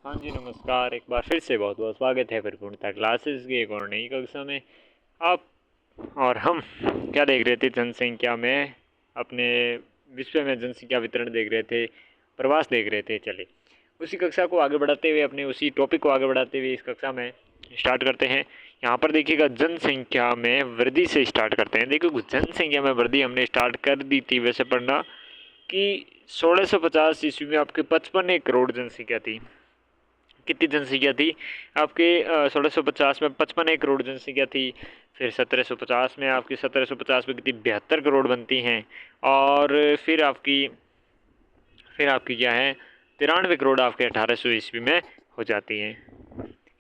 हाँ जी, नमस्कार। एक बार फिर से बहुत बहुत स्वागत है परिपूर्णता क्लासेस की एक और नई कक्षा में। आप और हम क्या देख रहे थे? जनसंख्या में अपने विश्व में जनसंख्या वितरण देख रहे थे, प्रवास देख रहे थे। चलिए उसी कक्षा को आगे बढ़ाते हुए, अपने उसी टॉपिक को आगे बढ़ाते हुए इस कक्षा में स्टार्ट करते हैं। यहाँ पर देखिएगा, जनसंख्या में वृद्धि से स्टार्ट करते हैं। देखिए, जनसंख्या में वृद्धि हमने स्टार्ट कर दी थी वैसे पढ़ना कि 1650 ईस्वी में आपके 55 करोड़ जनसंख्या थी। कितनी जनसंख्या थी आपके? 1650 में 55 करोड़ जनसंख्या थी। फिर 1750 में आपकी 1750 में कितनी 72 करोड़ बनती हैं। और फिर आपकी क्या है, 93 करोड़ आपके 1800 ईस्वी में हो जाती हैं।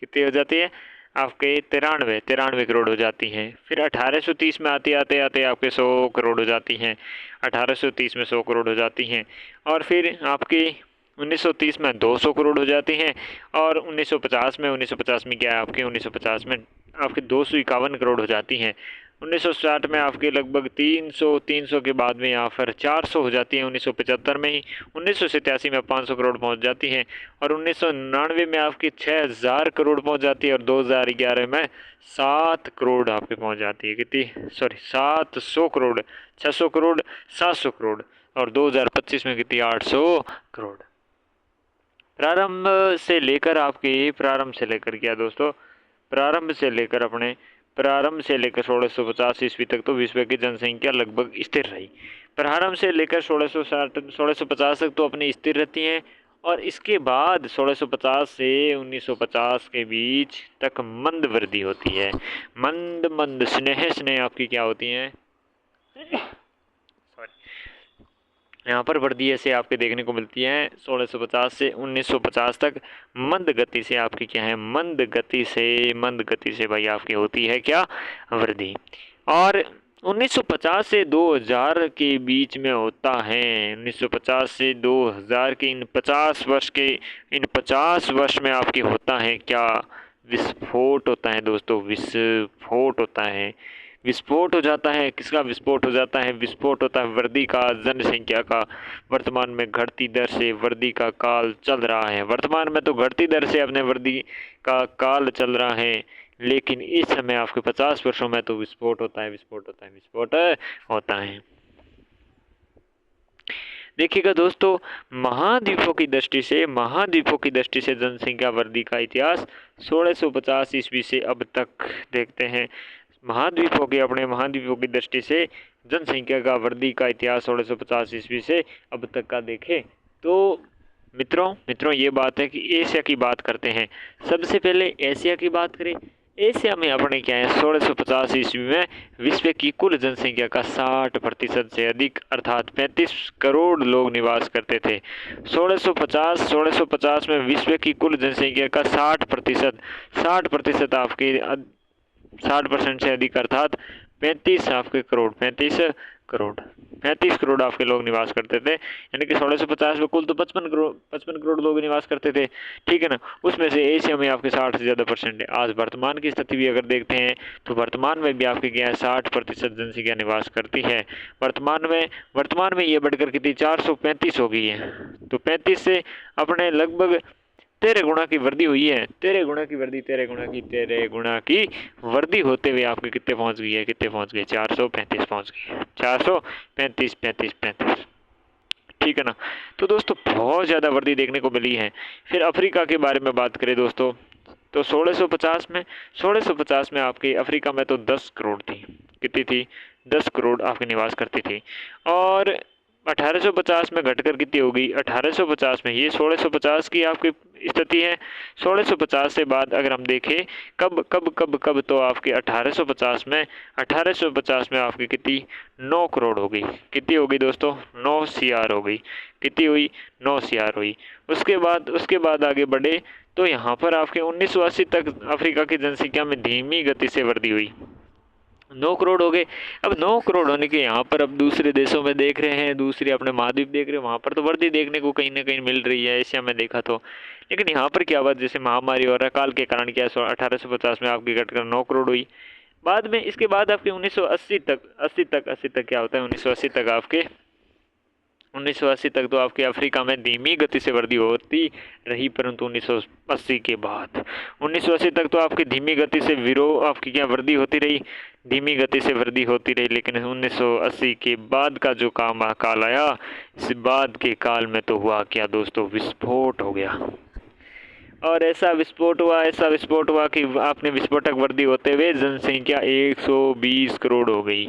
कितनी हो जाती है आपके? 93 करोड़ हो जाती हैं। फिर 1830 में आते आते आते आपके 100 करोड़ हो जाती हैं। 1830 में 100 करोड़ हो जाती हैं। और फिर आपकी 1930 में 200 करोड़ हो जाती हैं। और 1950 में क्या है आपके? 1950 में आपके 251 करोड़ हो जाती हैं। 1960 में आपके लगभग 300 के बाद में यहाँ पर 400 हो जाती हैं। 1975 में ही 1987 में 500 करोड़ पहुँच जाती हैं। और 1999 में आपकी 6000 करोड़ पहुँच जाती है। और 2011 में 7 करोड़ आपके पहुँच जाती है। कितनी? सॉरी, 700 करोड़, 600 करोड़, 700 करोड़। और 2025 में कितनी? 800 करोड़। प्रारंभ से लेकर क्या दोस्तों? प्रारंभ से लेकर 1650 ईस्वी तक तो विश्व की जनसंख्या लगभग स्थिर रही। प्रारंभ से लेकर 1650 तक तो अपनी स्थिर रहती हैं। और इसके बाद 1650 से 1950 के बीच तक मंद वृद्धि होती है। मंद मंद स्नेह स्नेह आपकी क्या होती हैं? यहाँ पर वृद्धि ऐसे आपके देखने को मिलती है 1650 से 1950 तक मंद गति से आपकी क्या है? मंद गति से भाई आपकी होती है क्या? वृद्धि। और 1950 से 2000 के बीच में होता है। 1950 से 2000 के इन 50 वर्ष में आपके होता है क्या? विस्फोट होता है दोस्तों, विस्फोट होता है। विस्फोट हो जाता है। किसका विस्फोट हो जाता है? विस्फोट होता है वृद्धि का, जनसंख्या का। वर्तमान में घटती दर से वृद्धि का काल चल रहा है। वर्तमान में तो घटती दर से अपने वृद्धि का काल चल रहा है, लेकिन इस समय आपके 50 वर्षों में तो विस्फोट होता है, विस्फोट होता है। देखिएगा दोस्तों, महाद्वीपों की दृष्टि से जनसंख्या वृद्धि का इतिहास 1650 ईस्वी से अब तक देखते हैं। अपने महाद्वीपों की दृष्टि से जनसंख्या का वृद्धि का इतिहास 1650 ईस्वी से अब तक का देखें तो मित्रों ये बात है कि एशिया की बात करते हैं। सबसे पहले एशिया की बात करें। एशिया में अपने क्या है, 1650 ईस्वी में विश्व की कुल जनसंख्या का 60% से अधिक अर्थात 35 करोड़ लोग निवास करते थे। 1650 में विश्व की कुल जनसंख्या का 60% आपके 60% से अधिक अर्थात 35 करोड़ आपके लोग निवास करते थे। यानी कि 1650 में कुल तो 55 करोड़ लोग निवास करते थे, ठीक है ना। उसमें से एशिया में आपके 60 से ज़्यादा परसेंट है। आज वर्तमान की स्थिति भी अगर देखते हैं तो वर्तमान में भी आपके क्या है, 60% जनसंख्या निवास करती है। वर्तमान में ये बढ़कर कितनी? 435 हो गई है। तो 35 से अपने लगभग 13 गुणा की वृद्धि हुई है। 13 गुणा की वृद्धि होते हुए आपके कितने पहुंच गई है? 435 पहुंच गई है। 435, ठीक है ना। तो दोस्तों बहुत ज़्यादा वृद्धि देखने को मिली है। फिर अफ्रीका के बारे में बात करें दोस्तों, तो 1650 में आपके अफ्रीका में तो 10 करोड़ थी। कितनी थी? 10 करोड़ आपके निवास करती थी। और 1850 में घटकर कितनी हो गई? 1850 में, ये 1650 की आपकी स्थिति है। 1650 से बाद अगर हम देखें कब तो आपके 1850 में आपकी कितनी? 9 करोड़ हो गई। कितनी हो गई दोस्तों? 9 CR हो गई। कितनी हुई? 9 CR हुई। उसके बाद आगे बढ़े तो यहाँ पर आपके 1980 तक अफ्रीका की जनसंख्या में धीमी गति से वृद्धि हुई। 9 करोड़ हो गए। अब 9 करोड़ होने के यहाँ पर अब दूसरे देशों में देख रहे हैं, दूसरे अपने महाद्वीप देख रहे हैं, वहाँ पर तो वृद्धि देखने को कहीं ना कहीं मिल रही है, एशिया में देखा तो। लेकिन यहाँ पर क्या हुआ, जैसे महामारी और अकाल के कारण क्या 1850 में आपकी घटकर 9 करोड़ हुई। बाद में इसके बाद आपके 1980 तक क्या होता है, 1980 तक आपके 1980 तक तो आपके अफ्रीका में धीमी गति से वृद्धि होती रही, परंतु 1980 के बाद 1980 तक तो आपकी धीमी गति से आपकी क्या वृद्धि होती रही, धीमी गति से वृद्धि होती रही। लेकिन 1980 के बाद का जो काल आया, इस बाद के काल में तो हुआ क्या दोस्तों, विस्फोट हो गया। और ऐसा विस्फोट हुआ कि आपने विस्फोटक वृद्धि होते हुए जनसंख्या 120 करोड़ हो गई,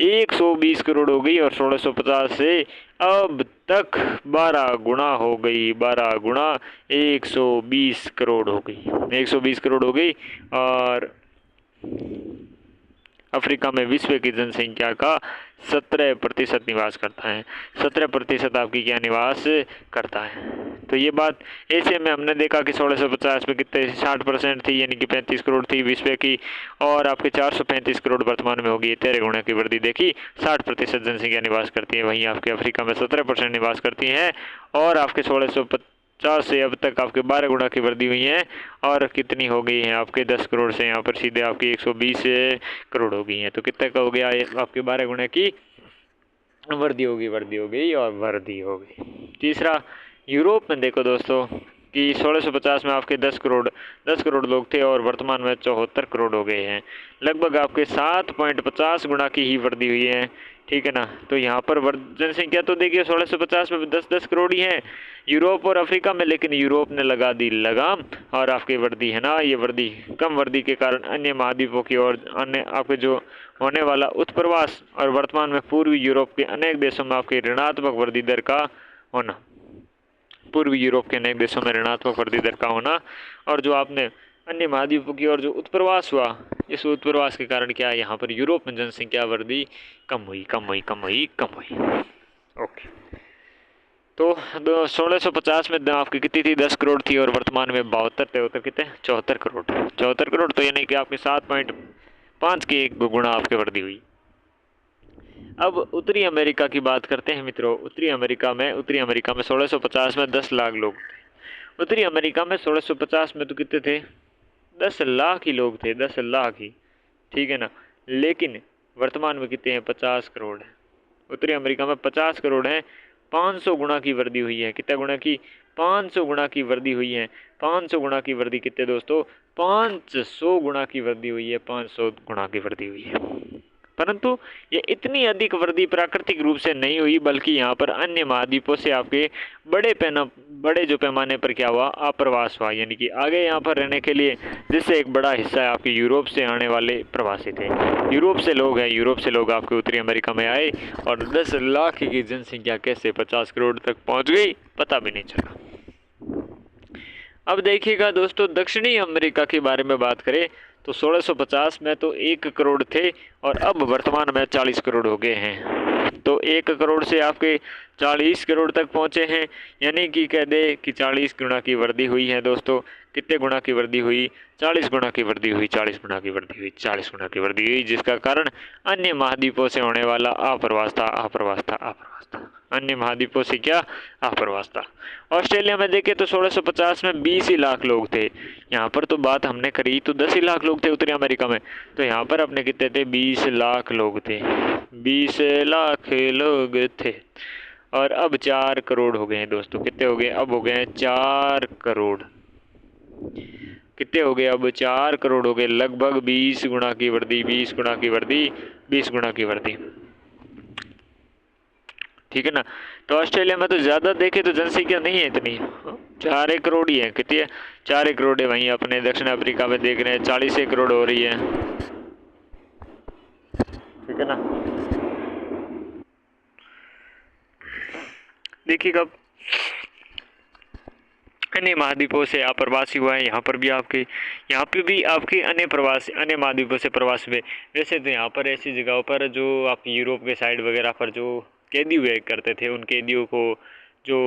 120 करोड़ हो गई। और 1650 से अब तक 12 गुना हो गई, 12 गुना 120 करोड़ हो गई, 120 करोड़ हो गई। और अफ्रीका में विश्व की जनसंख्या का 17% निवास करता है, 17% आपकी क्या निवास करता है। तो ये बात ऐसे में हमने देखा कि 1650 में कितने 60% थी, यानी कि 35 करोड़ थी विश्व की, और आपके 435 करोड़ वर्तमान में होगी, 13 गुना की वृद्धि देखी। 60% जनसंख्या निवास करती है, वहीं आपके अफ्रीका में 17% निवास करती है। और आपके 1650 से अब तक आपके 12 गुना की वृद्धि हुई है, और कितनी हो गई है आपके 10 करोड़ से यहाँ पर सीधे आपकी 120 करोड़ हो गई है। तो कितने का हो गया आपके 12 गुना की वृद्धि हो गई। तीसरा, यूरोप में देखो दोस्तों कि 1650 में आपके 10 करोड़ लोग थे, और वर्तमान में 74 करोड़ हो गए हैं। लगभग आपके 7.50 गुना की ही वृद्धि हुई है, ठीक है ना। तो यहाँ पर जनसंख्या तो देखिए 1650 में 10 करोड़ ही है यूरोप और अफ्रीका में, लेकिन यूरोप ने लगा दी लगाम, और आपकी वृद्धि है ना, ये वृद्धि कम वृद्धि के कारण अन्य महाद्वीपों की ओर अन्य आपके जो होने वाला उत्प्रवास, और वर्तमान में पूर्वी यूरोप के अनेक देशों में आपकी ऋणात्मक वृद्धि दर का होना, पूर्वी यूरोप के अनेक देशों में ऋणात्मक वृद्धि दर का होना, और जो आपने अन्य महाद्वीपों की ओर जो उत्प्रवास हुआ, इस उत्प्रवास के कारण क्या है, यहाँ पर यूरोप में जनसंख्या वृद्धि कम हुई। ओके, तो 1650 में आपकी कितनी थी, 10 करोड़ थी, और वर्तमान में 72 कितने 74 करोड़। तो यानी कि आपके 7.5 की 1 गुना आपकी वृद्धि हुई। अब उत्तरी अमेरिका की बात करते हैं मित्रों। उत्तरी अमेरिका में 1650 में 10 लाख लोग थे। उत्तरी अमेरिका में 1650 में तो कितने थे, 10 लाख ही लोग थे, 10 लाख ही, ठीक है ना। लेकिन वर्तमान में कितने हैं, 50 करोड़ है। उत्तरी अमेरिका में 50 करोड़ हैं, 500 गुना की वृद्धि हुई है। कितना गुना की, 500 गुना की वृद्धि हुई है। 500 गुना की वृद्धि कितने दोस्तों, 500 गुना की वृद्धि हुई है, 500 गुना की वृद्धि हुई है। परंतु ये इतनी अधिक वृद्धि प्राकृतिक रूप से नहीं हुई, बल्कि यहाँ पर अन्य महाद्वीपों से आपके बड़े जो पैमाने पर क्या हुआ, आप्रवास हुआ, यानी कि आगे यहाँ पर रहने के लिए, जिससे एक बड़ा हिस्सा है आपके यूरोप से आने वाले प्रवासी थे। यूरोप से लोग आपके उत्तरी अमेरिका में आए, और 10 लाख की जनसंख्या कैसे 50 करोड़ तक पहुँच गई, पता भी नहीं चला। अब देखिएगा दोस्तों, दक्षिणी अमेरिका के बारे में बात करें तो 1650 में तो 1 करोड़ थे, और अब वर्तमान में 40 करोड़ हो गए हैं। तो 1 करोड़ से आपके 40 करोड़ तक पहुंचे हैं, यानी कि कह दे कि 40 गुना की वृद्धि हुई है दोस्तों। कितने गुना की वृद्धि हुई, 40 गुना की वृद्धि हुई, 40 गुना की वृद्धि हुई, जिसका कारण अन्य महाद्वीपों से होने वाला आप्रवास था। अन्य महाद्वीपों से क्या, आप्रवास था। ऑस्ट्रेलिया में देखें तो 1650 में 20 ही लाख लोग थे। यहाँ पर तो बात हमने करी तो 10 ही लाख लोग थे उत्तरी अमेरिका में, तो यहाँ पर अपने कितने थे, 20 लाख लोग थे, 20 लाख लोग थे। और अब 4 करोड़ हो गए हैं दोस्तों। कितने हो गए, अब हो गए हैं 4 करोड़। कितने हो गए, अब 4 करोड़ हो गए। लगभग 20 गुना की वृद्धि, 20 गुना की वृद्धि, ठीक है ना। तो ऑस्ट्रेलिया में तो ज़्यादा देखे तो जनसंख्या नहीं है इतनी, 4 करोड़ ही है। कितनी है, 4 करोड़ है। वहीं अपने दक्षिण अफ्रीका में देख रहे हैं 40 करोड़ हो रही है, ठीक है ना। देखिएगा अन्य महाद्वीपों से आप्रवासी हुआ है। यहाँ पर भी आपके अन्य महाद्वीपों से प्रवास हुए। वैसे तो यहाँ पर ऐसी जगहों पर जो आप यूरोप के साइड वगैरह पर जो कैदी हुए करते थे, उन कैदियों को जो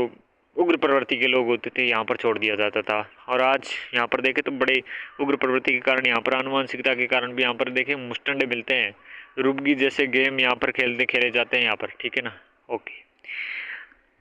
उग्र प्रवृत्ति के लोग होते थे यहाँ पर छोड़ दिया जाता था। और आज यहाँ पर देखें तो बड़े उग्र प्रवृत्ति के कारण, यहाँ पर आनुवंशिकता के कारण भी यहाँ पर देखें मुस्टंडे मिलते हैं। रुबगी जैसे गेम यहाँ पर खेले जाते हैं यहाँ पर, ठीक है ना। ओके,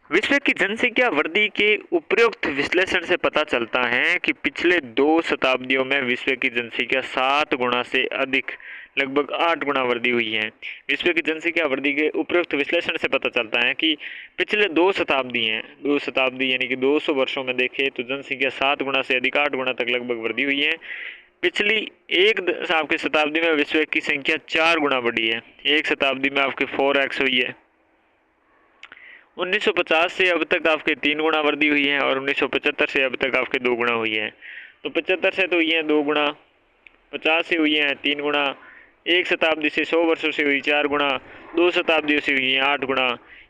विश्व की जनसंख्या वृद्धि के उपयुक्त विश्लेषण से पता चलता है कि पिछले 2 शताब्दियों में विश्व की जनसंख्या 7 गुना से अधिक लगभग 8 गुना वृद्धि हुई है। विश्व की जनसंख्या वृद्धि के उपरोक्त विश्लेषण से पता चलता है कि पिछले 2 शताब्दी यानी कि 200 वर्षों में देखें तो जनसंख्या 7 गुना से अधिक 8 गुना तक लगभग वृद्धि हुई है। पिछली आपकी शताब्दी में विश्व की संख्या 4 गुना बढ़ी है। एक शताब्दी में आपकी 4x हुई है। 1950 से अब तक आपके 3 गुना वृद्धि हुई है और 1975 से अब तक आपके 2 गुना हुई है। तो 75 से तो हुई है 2 गुना, 50 से हुई है 3 गुना, एक शताब्दी से 100 वर्षों से हुई 4 गुना, 2 शताब्दियों से हुई है 8 गुना।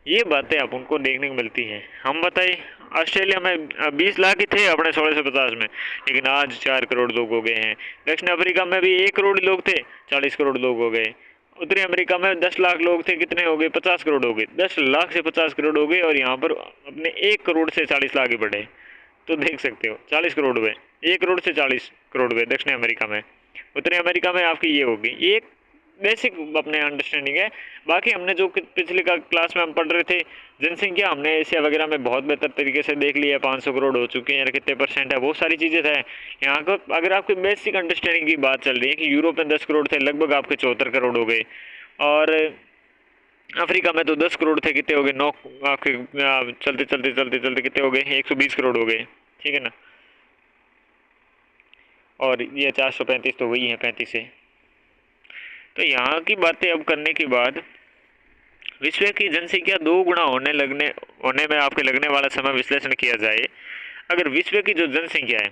ये बातें आप उनको देखने को मिलती हैं। हम बताइए ऑस्ट्रेलिया में 20 लाख ही थे अपने 1650 में, लेकिन आज 4 करोड़ लोग हो गए हैं। दक्षिण अफ्रीका में भी 1 करोड़ लोग थे, 40 करोड़ लोग हो गए। उत्तरी अमेरिका में 10 लाख लोग थे, कितने हो गए? 50 करोड़ हो गए। 10 लाख से 50 करोड़ हो गए और यहाँ पर अपने 1 करोड़ से 40 लाख ही बढ़े। तो देख सकते हो 40 करोड़ हुए, 1 करोड़ से 40 करोड़ हुए दक्षिण अमेरिका में। उत्तरी अमेरिका में आपकी ये होगी। ये एक बेसिक अपने अंडरस्टैंडिंग है। बाकी हमने जो पिछले क्लास में हम पढ़ रहे थे जनसंख्या, हमने एशिया वगैरह में बहुत बेहतर तरीके से देख लिया है। 500 करोड़ हो चुके हैं, कितने परसेंट है, बहुत सारी चीज़ें थे। यहाँ को अगर आपकी बेसिक अंडरस्टैंडिंग की बात चल रही है कि यूरोप में 10 करोड़ थे, लगभग आपके 74 करोड़ हो गए। और अफ्रीका में तो 10 करोड़ थे, कितने हो गए? 9 आपके चलते चलते चलते चलते कितने हो गए? 120 करोड़ हो गए। ठीक है ना। और ये 435 तो वही है 35 से। तो यहाँ की बातें अब करने के बाद विश्व की जनसंख्या 2 गुना होने में आपके लगने वाला समय विश्लेषण किया जाए। अगर विश्व की जो जनसंख्या है,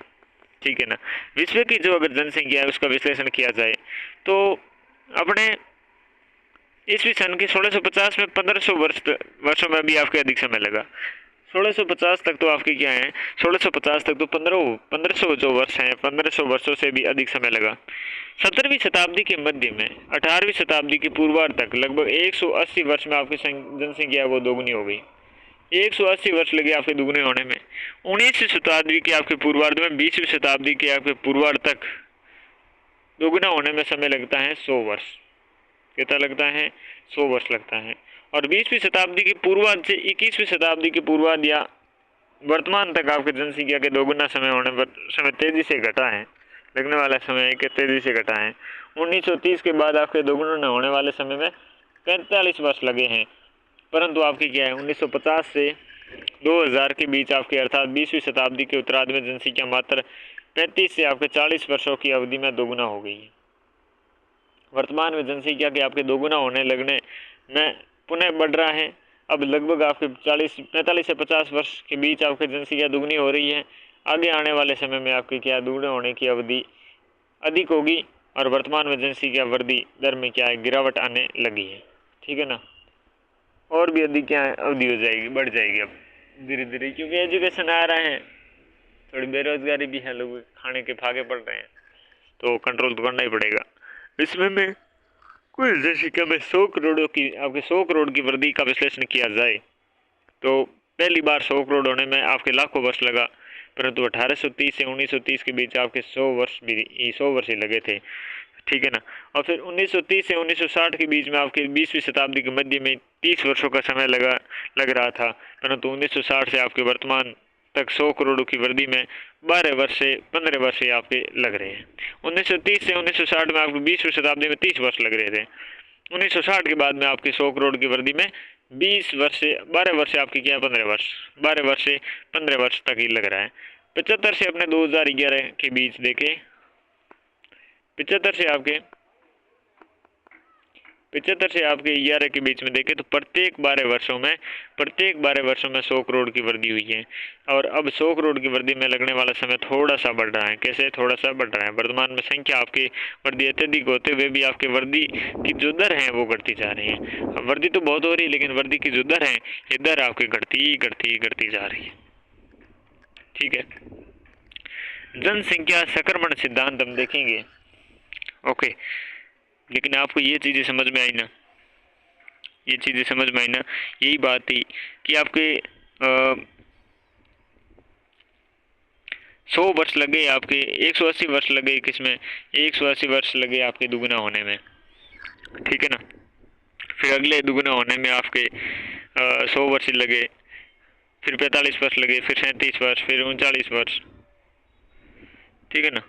ठीक है ना, विश्व की जो अगर जनसंख्या है उसका विश्लेषण किया जाए तो अपने ईस्वी सन की 1650 में 1500 वर्षों में भी आपके अधिक समय लगा। 1650 तक तो आपकी क्या है, 1650 तक तो 1500 जो वर्ष हैं, 1500 वर्षों से भी अधिक समय लगा। 17वीं शताब्दी के मध्य में 18वीं शताब्दी के पूर्वार्ध तक लगभग 180 वर्ष में आपकी जनसंख्या वो दोगुनी हो गई। 180 वर्ष लगे आपके दुगने होने में। 19वीं शताब्दी के आपके पूर्वार्ध में 20वीं शताब्दी के आपके पूर्वार्ध तक दोगुना होने में समय लगता है 100 वर्ष। कितना लगता है? 100 वर्ष लगता है। और 20वीं शताब्दी की पूर्वार्ध से 21वीं शताब्दी के पूर्वार्ध या वर्तमान तक आपके जनसंख्या के दोगुना समय होने पर समय तेजी से घटा है। लगने वाला समय के तेजी से घटा है। 1930 के बाद आपके दोगुना होने वाले समय में 45 वर्ष लगे हैं। परंतु आपकी क्या है, 1950 से 2000 के बीच आपके अर्थात 20वीं शताब्दी के उत्तरार्ध में जनसंख्या मात्र 35 से आपके 40 वर्षों की अवधि में दोगुना हो गई है। वर्तमान में जनसंख्या के आपके दोगुना होने लगने में पुनः बढ़ रहा है। अब लगभग आपके 45 से 50 वर्ष के बीच आपकी जनसंख्या दुगनी हो रही है। आगे आने वाले समय में आपकी क्या दुगने होने की अवधि अधिक होगी और वर्तमान में जनसंख्या वृद्धि दर में क्या है, गिरावट आने लगी है। ठीक है ना। और भी अधिक क्या है, अवधि हो जाएगी, बढ़ जाएगी अब धीरे धीरे, क्योंकि एजुकेशन आ रहा है, थोड़ी बेरोजगारी भी है, लोग खाने के फाके पड़ रहे हैं, तो कंट्रोल तो करना ही पड़ेगा। इसमें में कुल जनसंख्या में 100 करोड़ की वृद्धि का विश्लेषण किया जाए तो पहली बार 100 करोड़ होने में आपके लाखों वर्ष लगा, परंतु 1830 से 1930 के बीच आपके 100 वर्ष ही लगे थे। ठीक है ना। और फिर 1930 से 1960 के बीच में आपके 20वीं शताब्दी के मध्य में 30 वर्षों का समय लग रहा था, परंतु 1960 से आपके वर्तमान तक 100 करोड़ की वृद्धि में 12 वर्ष से 15 वर्ष ही आपके लग रहे हैं। 1930 से 1960 में आपको 20वीं शताब्दी में 30 वर्ष लग रहे थे। 1960 के बाद में आपकी 100 करोड़ की वृद्धि में 20 वर्ष से 12 वर्ष से आपकी क्या, 15 वर्ष, 12 वर्ष से 15 वर्ष तक ही लग रहा है। 75 से अपने 2011 के बीच देखें, 75 से आपके 11 के बीच में देखें तो प्रत्येक 12 वर्षों में 100 करोड़ की वृद्धि हुई है। और अब 100 करोड़ की वृद्धि में लगने वाला समय थोड़ा सा बढ़ रहा है। कैसे थोड़ा सा बढ़ रहा है? वर्तमान में संख्या आपकी वृद्धि अत्यधिक होते हुए भी आपकी वृद्धि की जो दर है वो घटती जा रही है। वृद्धि तो बहुत हो रही है, लेकिन वृद्धि की जो दर है, ये दर आपकी घटती जा रही है। ठीक है। जनसंख्या संक्रमण सिद्धांत हम देखेंगे। ओके, लेकिन आपको ये चीज़ें समझ में आई ना, यही बात थी कि आपके 100 वर्ष लगे, आपके 180 वर्ष लगे, किसमें 180 वर्ष लगे आपके दुगुना होने में। ठीक है ना। फिर अगले दुगुना होने में आपके 100 वर्ष लगे, फिर 45 वर्ष लगे, फिर 37 वर्ष, फिर 39 वर्ष। ठीक है ना।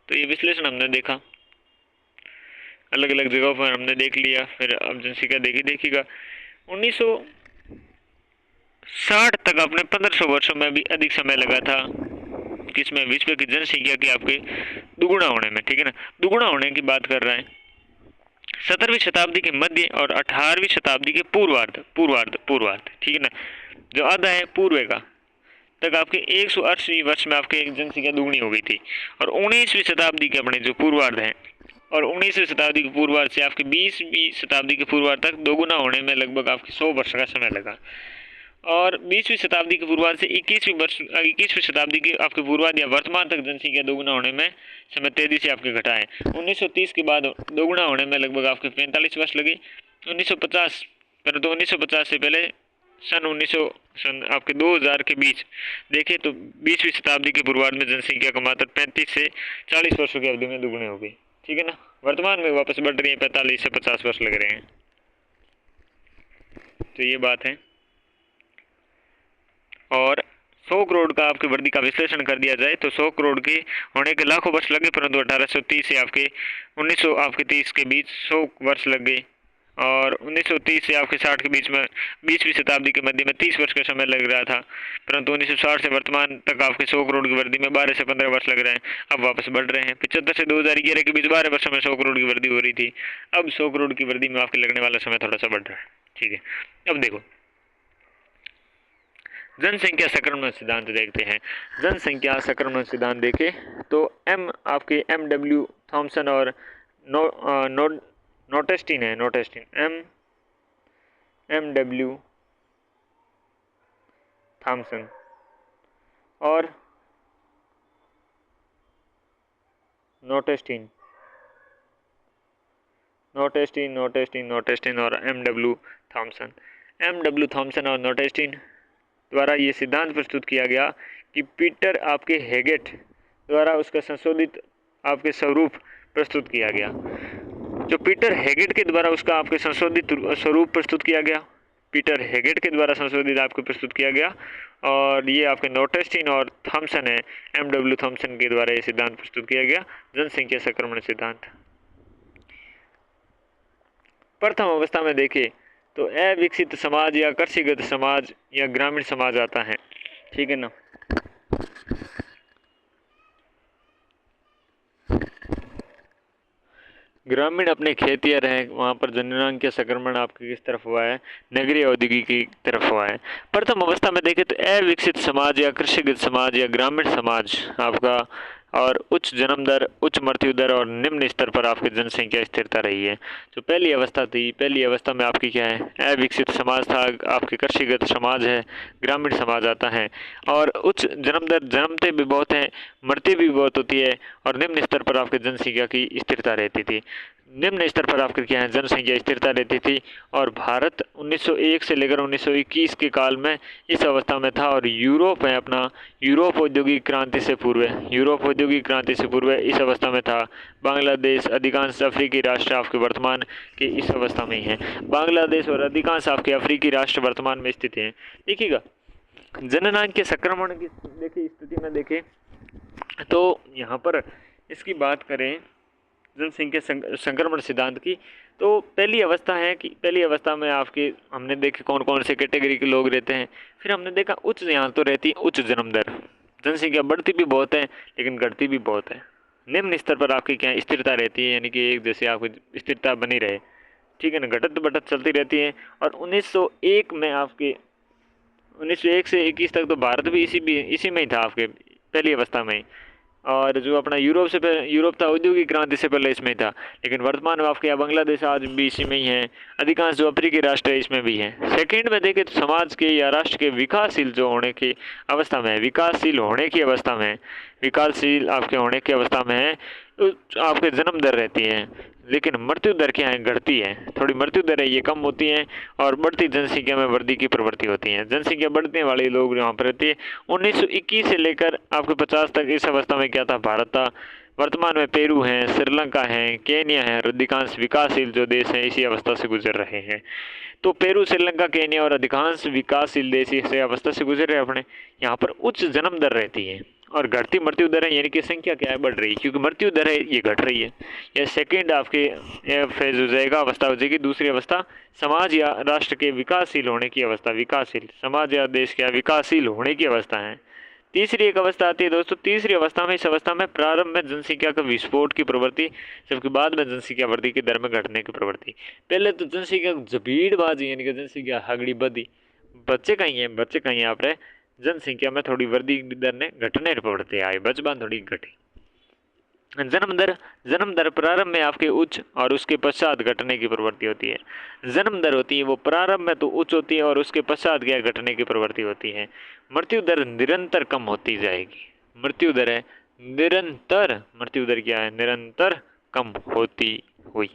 तो ये विश्लेषण हमने देखा। अलग अलग जगहों पर हमने देख लिया। फिर अब जनसंख्या देखिएगा 1960 तक अपने 1500 वर्षों में भी अधिक समय लगा था किसमें, विश्व की जनसंख्या की आपके दुगुना होने में, ठीक है ना, दुगुना होने की बात कर रहे हैं। 17वीं शताब्दी के मध्य और 18वीं शताब्दी के पूर्वार्ध, ठीक है ना, जो आधा है पूर्व का तक आपके 180 वर्ष में आपके जनसंख्या दुगनी हो गई थी। और 19वीं शताब्दी के अपने जो पूर्वार्ध हैं, और 19वीं शताब्दी के पूर्वार्ध से आपके 20वीं शताब्दी के पूर्वार्ध तक दोगुना होने में लगभग आपके 100 वर्ष का समय लगा। और 20वीं शताब्दी के पूर्वार्ध से 21वीं शताब्दी के आपके पूर्वार्ध या वर्तमान तक जनसंख्या दोगुना होने में समय तेजी से आपके घटा है। 1930 के बाद दोगुना होने में लगभग आपके 45 वर्ष लगे। 1950 परंतु 1950 से पहले सन आपके 2000 के बीच देखें तो 20वीं शताब्दी के पूर्वार्ध में जनसंख्या का मात्र 35 से 40 वर्षों की अवधि में दुगुनी हो गई, ठीक है ना। वर्तमान में वापस बढ़ रही है, 45 से 50 वर्ष लग रहे हैं। तो ये बात है। और 100 करोड़ का आपकी वृद्धि का विश्लेषण कर दिया जाए तो 100 करोड़ के होने के लाखों वर्ष लगे, परंतु 1830 से आपके 1930 के बीच 100 वर्ष लग गए। और 1930 से आपके 60 के बीच में 20वीं शताब्दी के मध्य में 30 वर्ष का समय लग रहा था, परंतु 1960 से वर्तमान तक आपके 100 करोड़ की वृद्धि में 12 से 15 वर्ष लग रहे हैं। अब वापस बढ़ रहे हैं। 75 से 2011 के बीच 12 वर्षों में 100 करोड़ की वृद्धि हो रही थी। अब 100 करोड़ की वृद्धि में आपके लगने वाला समय थोड़ा सा बढ़ रहा है, ठीक है। अब देखो जनसंख्या संक्रमण सिद्धांत देखते हैं। जनसंख्या संक्रमण सिद्धांत देखें तो MW थॉमसन और नोटेस्टीन है, MW थॉमसन और नोटेस्टीन और MW थॉमसन और नोटेस्टीन द्वारा ये सिद्धांत प्रस्तुत किया गया कि पीटर आपके हेगेट द्वारा उसका संशोधित आपके स्वरूप प्रस्तुत किया गया। जो पीटर हेगेट के द्वारा उसका आपके संशोधित स्वरूप प्रस्तुत किया गया, पीटर हेगेट के द्वारा संशोधित आपको प्रस्तुत किया गया। और ये आपके नोटेस्टीन और थॉमसन है, MW थॉमसन के द्वारा ये सिद्धांत प्रस्तुत किया गया, जनसंख्या संक्रमण सिद्धांत। प्रथम अवस्था में देखें तो अविकसित समाज या कृषिगत समाज या ग्रामीण समाज आता है, ठीक है ना। ग्रामीण अपने खेतिया रहे, वहाँ पर जननांकीय संक्रमण आपके किस तरफ हुआ है, नगरीय औद्योगिक की तरफ हुआ है। प्रथम अवस्था में देखें तो अविकसित समाज या कृषिगत समाज या ग्रामीण समाज आपका और उच्च जन्म दर, उच्च मृत्यु दर और निम्न स्तर पर आपकी जनसंख्या स्थिरता रही है। जो पहली अवस्था थी, पहली अवस्था में आपकी क्या है, अविकसित समाज था, आपके कृषिगत समाज है, ग्रामीण समाज आता है। और उच्च जन्म दर, जन्मते भी बहुत हैं, मृत्यु भी बहुत होती है, और निम्न स्तर पर आपकी जनसंख्या की स्थिरता रहती थी। निम्न स्तर पर आपकी क्या है, जनसंख्या स्थिरता रहती थी। और भारत 1901 से लेकर 1921 के काल में इस अवस्था में था। और यूरोप है अपना, यूरोप औद्योगिक क्रांति से पूर्व इस अवस्था में था। बांग्लादेश, अधिकांश अफ्रीकी राष्ट्र आपके वर्तमान के इस अवस्था में ही हैं। बांग्लादेश और अधिकांश आपके अफ्रीकी राष्ट्र वर्तमान में स्थित हैं। देखिएगा जननांग के संक्रमण की देखिए स्थिति में देखें तो यहाँ पर इसकी बात करें जनसंख्या संक्रमण सिद्धांत की, तो पहली अवस्था है कि पहली अवस्था में आपके हमने देखे कौन कौन से कैटेगरी के लोग रहते हैं। फिर हमने देखा उच्च, यहाँ तो रहती है उच्च जन्म दर, जनसंख्या बढ़ती भी बहुत है लेकिन घटती भी बहुत है। निम्न स्तर पर आपकी क्या स्थिरता रहती है, यानी कि एक जैसे आपकी स्थिरता बनी रहे, ठीक है ना, घटत बढ़त चलती रहती है। और 1901 में आपके 1901 से 21 तक तो भारत भी इसी में ही था आपके पहली अवस्था में ही। और जो अपना यूरोप था औद्योगिक क्रांति से पहले इसमें था, लेकिन वर्तमान में आपके यहाँ बांग्लादेश आज भी इसी में ही है। अधिकांश जो अफ्रीकी राष्ट्र है इसमें भी है। सेकंड में देखें तो समाज के या राष्ट्र के विकासशील जो होने की अवस्था में है, विकासशील आपके होने की अवस्था में है, तो आपके जन्म दर रहती है, लेकिन मृत्यु दर क्या है, घटती है। थोड़ी मृत्यु दर है ये कम होती है और बढ़ती जनसंख्या में वृद्धि की प्रवृत्ति होती है। जनसंख्या बढ़ने वाले लोग यहाँ पर रहते हैं। 1921 से लेकर आपके 50 तक इस अवस्था में क्या था, भारत था। वर्तमान में पेरू हैं, श्रीलंका है, केन्या है, अधिकांश विकासशील जो देश हैं इसी अवस्था से गुजर रहे हैं। तो पेरू, श्रीलंका, केन्या और अधिकांश विकासशील देश इस अवस्था से गुजर रहे हैं। अपने यहाँ पर उच्च जन्म दर रहती है, और घटती मृत्यु दर है, यानी कि संख्या क्या है, बढ़ रही है, क्योंकि मृत्यु दर है ये घट रही है। यह सेकेंड आपके फेज हो जाएगा, अवस्था हो जाएगी। दूसरी अवस्था समाज या राष्ट्र के विकासशील होने की अवस्था, विकासशील समाज या देश के विकासशील होने की अवस्था है। तीसरी एक अवस्था आती है दोस्तों, तीसरी अवस्था में, इस अवस्था में प्रारंभ में जनसंख्या का विस्फोट की प्रवृत्ति, जबकि बाद में जनसंख्या वृद्धि की दर में घटने की प्रवृत्ति। पहले तो जनसंख्या भीड़बाजी, यानी कि जनसंख्या हगड़ी बदी, बच्चे कहीं हैं, बच्चे कहीं आप रहे, जनसंख्या में थोड़ी वृद्धि दर ने घटने की प्रवृत्ति आई, बचबान थोड़ी घटी। जन्म दर प्रारंभ में आपके उच्च और उसके पश्चात घटने की प्रवृत्ति होती है। जन्म दर होती है वो प्रारंभ में तो उच्च होती है और उसके पश्चात क्या घटने की प्रवृत्ति होती है। मृत्यु दर निरंतर कम होती जाएगी, मृत्यु दर है निरंतर, मृत्यु दर क्या है, निरंतर कम होती हुई।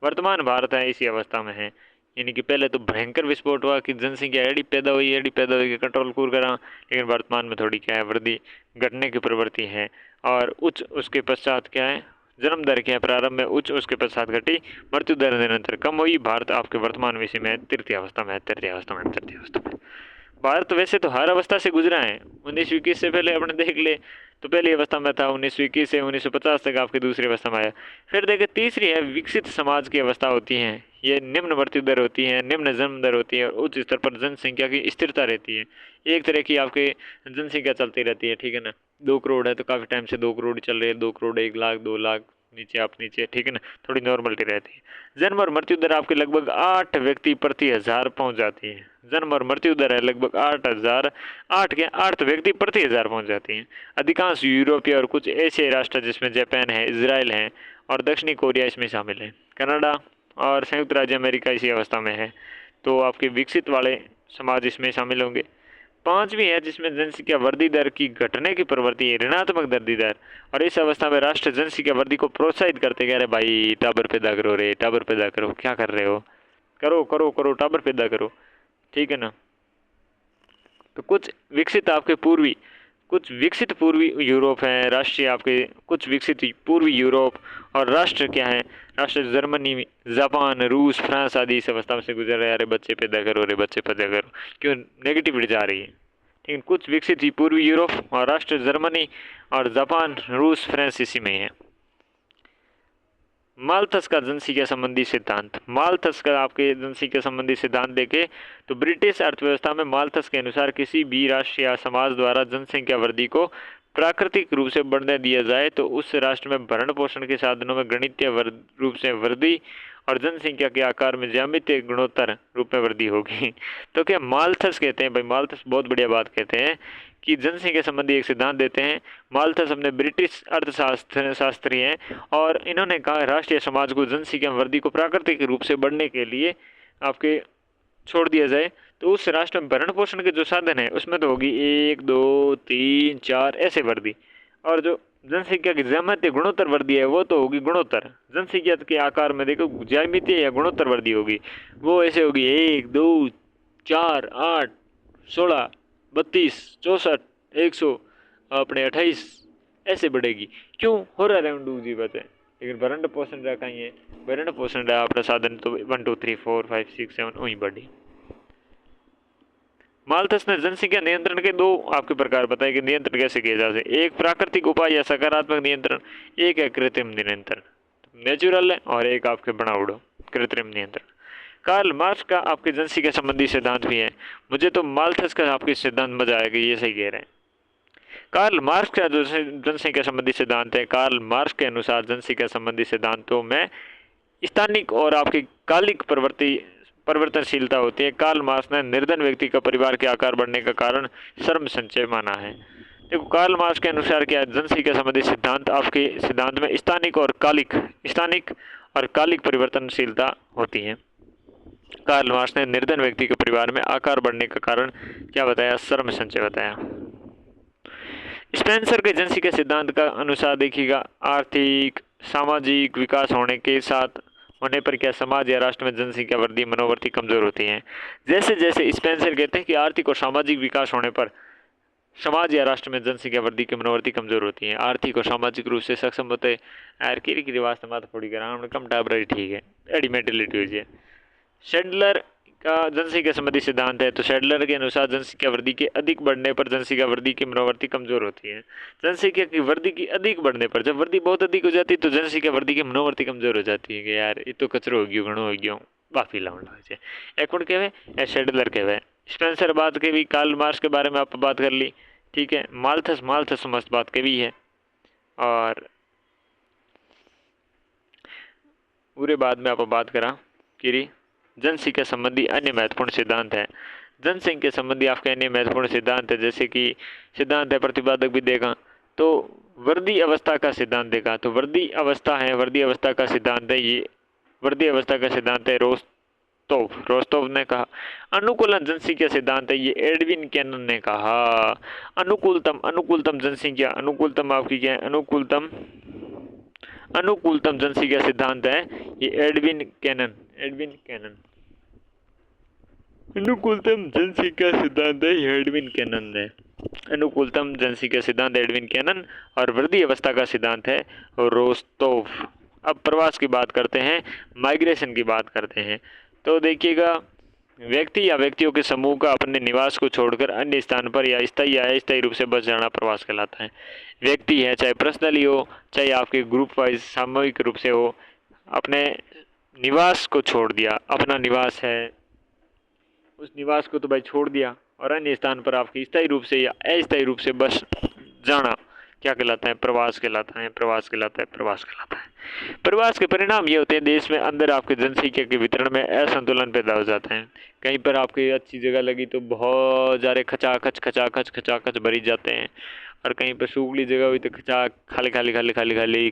वर्तमान भारत है इसी अवस्था में है, यानी कि पहले तो भयंकर विस्फोट हुआ कि जनसंख्या एडी पैदा हुई कंट्रोल कूर करा, लेकिन वर्तमान में थोड़ी क्या है, वृद्धि घटने की प्रवृत्ति है। और उच्च उसके पश्चात क्या है, जन्म दर क्या है, प्रारंभ में उच्च उसके पश्चात घटी, मृत्यु दर निरंतर कम हुई। भारत आपके वर्तमान विषय में तृतीय अवस्था में, तृतीय अवस्था में। भारत वैसे तो हर अवस्था से गुजरा है, 1921 से पहले अपने देख ले तो पहली अवस्था में था, 1921 से 1950 तक आपकी दूसरी अवस्था में आया। फिर देखे तीसरी है विकसित समाज की अवस्था होती है, ये निम्न मृत्यु दर होती है, निम्न जन्म दर होती है और उच्च स्तर पर जनसंख्या की स्थिरता रहती है। एक तरह की आपके जनसंख्या चलती रहती है, ठीक है ना। 2 करोड़ है तो काफ़ी टाइम से 2 करोड़ चल रही है, 2 करोड़ 1 लाख 2 लाख नीचे आप नीचे, ठीक है ना, थोड़ी नॉर्मलिटी रहती है। जन्म और मृत्यु दर आपके लगभग 8 व्यक्ति प्रति 1000 पहुंच जाती है। जन्म और मृत्यु दर है लगभग 8 व्यक्ति प्रति 1000 पहुंच जाती है। अधिकांश यूरोपीय और कुछ ऐसे राष्ट्र जिसमें जापान है, इजराइल है और दक्षिणी कोरिया इसमें शामिल है। कनाडा और संयुक्त राज्य अमेरिका इसी अवस्था में है, तो आपके विकसित वाले समाज इसमें शामिल होंगे। 5वीं है जिसमें जनसंख्या वृद्धि दर की घटने की प्रवृत्ति है, ऋणात्मक वृद्धि दर। और इस अवस्था में राष्ट्र जनसंख्या वृद्धि को प्रोत्साहित करते कह रहे भाई टाबर पैदा करो रे, टाबर पैदा करो, क्या कर रहे हो, करो करो करो टाबर पैदा करो, ठीक है ना। तो कुछ विकसित पूर्वी यूरोप है, राष्ट्रीय आपके कुछ विकसित पूर्वी यूरोप और राष्ट्र क्या है, राष्ट्र जर्मनी, जापान, रूस, फ्रांस आदि इस अवस्था से गुजर रहे हैं। अरे बच्चे पैदा करो, अरे बच्चे पैदा करो, क्यों नेगेटिविटी जा रही है। लेकिन कुछ विकसित पूर्वी यूरोप और राष्ट्र जर्मनी और जापान, रूस, फ्रांस इसी में है। माल्थस का जनसंख्या संबंधी सिद्धांत, माल्थस का आपके जनसंख्या संबंधी सिद्धांत देखे तो ब्रिटिश अर्थव्यवस्था में माल्थस के अनुसार किसी भी राष्ट्र या समाज द्वारा जनसंख्या वृद्धि को प्राकृतिक रूप से बढ़ने दिया जाए तो उस राष्ट्र में भरण पोषण के साधनों में गणितीय रूप से वृद्धि और जनसंख्या के आकार में ज्यामितीय गुणोत्तर रूप में वृद्धि होगी। तो क्या माल्थस कहते हैं भाई, माल्थस बहुत बढ़िया बात कहते हैं कि जनसंख्या संबंधी एक सिद्धांत देते हैं। माल्थस अपने ब्रिटिश अर्थशास्त्री हैं और इन्होंने कहा राष्ट्रीय समाज को जनसंख्या वृद्धि को प्राकृतिक रूप से बढ़ने के लिए आपके छोड़ दिया जाए तो उस राष्ट्र में भरण पोषण के जो साधन है उसमें तो होगी 1 2 3 4 ऐसे वृद्धि, और जो जनसंख्या की ज्यामितीय गुणोत्तर वृद्धि है वो तो होगी गुणोत्तर। जनसंख्या के आकार में देखो ज्यामितीय या गुणोत्तर वृद्धि होगी, वो ऐसे होगी 1 2 4 8 16 32 64 100 अपने 28 ऐसे बढ़ेगी। क्यों हो रहा है जी बात है, लेकिन भरण पोषण रहा कहीं है, भरण पोषण रहा अपना साधन तो 1 2 3 4 5 6 7 वहीं बढ़ी। माल्थस ने जनसंख्या नियंत्रण के 2 आपके प्रकार बताए कि नियंत्रण कैसे किया जा सकता है। एक प्राकृतिक उपाय या सकारात्मक नियंत्रण, एक है कृत्रिम नियंत्रण नेचुरल है, और एक आपके बनावड़ो कृत्रिम नियंत्रण। कार्ल मार्क्स का आपके जनसंख्या संबंधी सिद्धांत भी है। मुझे तो माल्थस का आपके सिद्धांत मजा आएगा, ये सही कह रहे हैं। कार्ल मार्क्स का जो जनसंख्या संबंधी सिद्धांत है, कार्ल मार्क्स के अनुसार जनसंख्या संबंधी सिद्धांतों में स्थानिक और आपकी कालिक परिवर्तनशीलता होती है। कार्ल मार्क्स ने निर्धन व्यक्ति का परिवार के आकार बढ़ने का कारण श्रम संचय माना है। देखो कार्ल मार्क्स के अनुसार क्या जनसंख्या संबंधी सिद्धांत, आपके सिद्धांत में स्थानिक और कालिक परिवर्तनशीलता होती है। कार्ल मार्क्स ने निर्धन व्यक्ति के परिवार में आकार बढ़ने का कारण क्या बताया, श्रम संचय बताया। स्पेंसर के जनसंख्या सिद्धांत का अनुसार देखिएगा आर्थिक सामाजिक विकास होने पर क्या समाज या राष्ट्र में जनसंख्या वृद्धि मनोवृत्ति कमजोर होती है। जैसे जैसे स्पेंसर कहते हैं कि आर्थिक और सामाजिक विकास होने पर समाज या राष्ट्र में जनसंख्या वृद्धि की मनोवृत्ति कमजोर होती है, आर्थिक और सामाजिक रूप से सक्षम होते यार की वास्तव में थोड़ी ग्राम कम टाबरी ठीक है एडी मेंटेलिटी हो जाए। शेडलर का जनसंख्या संबंधी सिद्धांत है। तो शैडलर के अनुसार जनसंख्या वृद्धि के अधिक बढ़ने पर जनसंख्या वृद्धि की मनोवृत्ति कमजोर होती है। जनसंख्या की वृद्धि की अधिक बढ़ने पर, जब वृद्धि बहुत अधिक हो जाती है तो जनसंख्या वृद्धि की मनोवृत्ति कमजोर हो जाती है कि यार ये तो कचरो हो गयो, घणो हो गयो, बाफी लावण है। एक कोण कहवे ए शैडलर कहवे। स्पेंसर बात के भी, कार्ल मार्क्स के बारे में आप बात कर ली, ठीक है। माल्थस मस्त बात के भी है। और पूरे बाद में आप बात करा कि जनसंख्या संबंधी अन्य महत्वपूर्ण सिद्धांत है। जनसंख्या संबंधी आपके अन्य महत्वपूर्ण सिद्धांत है, जैसे कि सिद्धांत है प्रतिपादक भी देगा, तो वृद्धि अवस्था का सिद्धांत देगा। तो वृद्धि अवस्था है, वृद्धि अवस्था का सिद्धांत है, ये वृद्धि अवस्था का सिद्धांत है रोस्तोव ने कहा। अनुकूलन जनसंख्या सिद्धांत है, ये एडविन कैनन ने कहा। अनुकूलतम जनसंख्या, अनुकूलतम आपकी क्या है, अनुकूलतम जनसंख्या सिद्धांत है, ये एडविन कैनन। अनुकूलतम जनसंख्या सिद्धांत है, ये एडविन कैनन है। अनुकूलतम जनसंख्या सिद्धांत एडविन कैनन, और वृद्धि अवस्था का सिद्धांत है रोस्तोव। अब प्रवास की बात करते हैं, माइग्रेशन की बात करते हैं। तो देखिएगा, व्यक्ति या व्यक्तियों के समूह का अपने निवास को छोड़कर अन्य स्थान पर या स्थायी या अस्थायी रूप से बस जाना प्रवास कहलाता है। व्यक्ति है, चाहे पर्सनली हो, चाहे आपके ग्रुप वाइज सामूहिक रूप से हो, अपने निवास को छोड़ दिया, अपना निवास है उस निवास को तो भाई छोड़ दिया, और अन्य स्थान पर आपके स्थायी रूप से या अस्थायी रूप से बस जाना क्या कहलाता है, प्रवास कहलाता है। प्रवास के परिणाम ये होते हैं, देश में अंदर आपके जनसंख्या के वितरण में असंतुलन पैदा हो जाता है। कहीं पर आपकी अच्छी जगह लगी तो बहुत सारे खचाखच भरी जाते हैं, और कहीं पर सूखली जगह हुई तो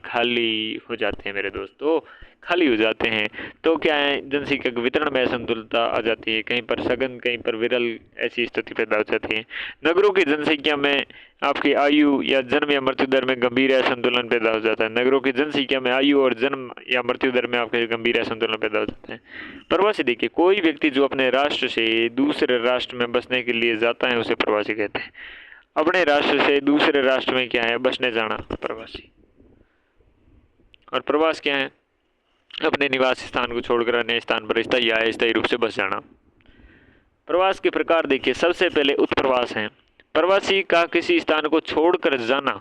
खाली हो जाते हैं मेरे दोस्तों, खाली हो जाते हैं। तो क्या है, जनसंख्या के वितरण में असंतुलता आ जाती है, कहीं पर सघन, कहीं पर विरल, ऐसी स्थिति पैदा हो जाती है। नगरों की जनसंख्या में आपकी आयु या जन्म या मृत्यु दर में गंभीर असंतुलन पैदा हो जाता है। नगरों की जनसंख्या में आयु और जन्म या मृत्यु दर में आपके गंभीर असंतुलन पैदा हो जाता है। प्रवासी देखिए, कोई व्यक्ति जो अपने राष्ट्र से दूसरे राष्ट्र में बसने के लिए जाता है उसे प्रवासी कहते हैं। अपने राष्ट्र से दूसरे राष्ट्र में क्या है, बसने जाना, प्रवासी। और प्रवास क्या है, अपने निवास स्थान को छोड़कर अन्य स्थान पर स्थायी या अस्थायी रूप से बस जाना। प्रवास के प्रकार देखिए, सबसे पहले उत्प्रवास है। प्रवासी का किसी स्थान को छोड़कर जाना,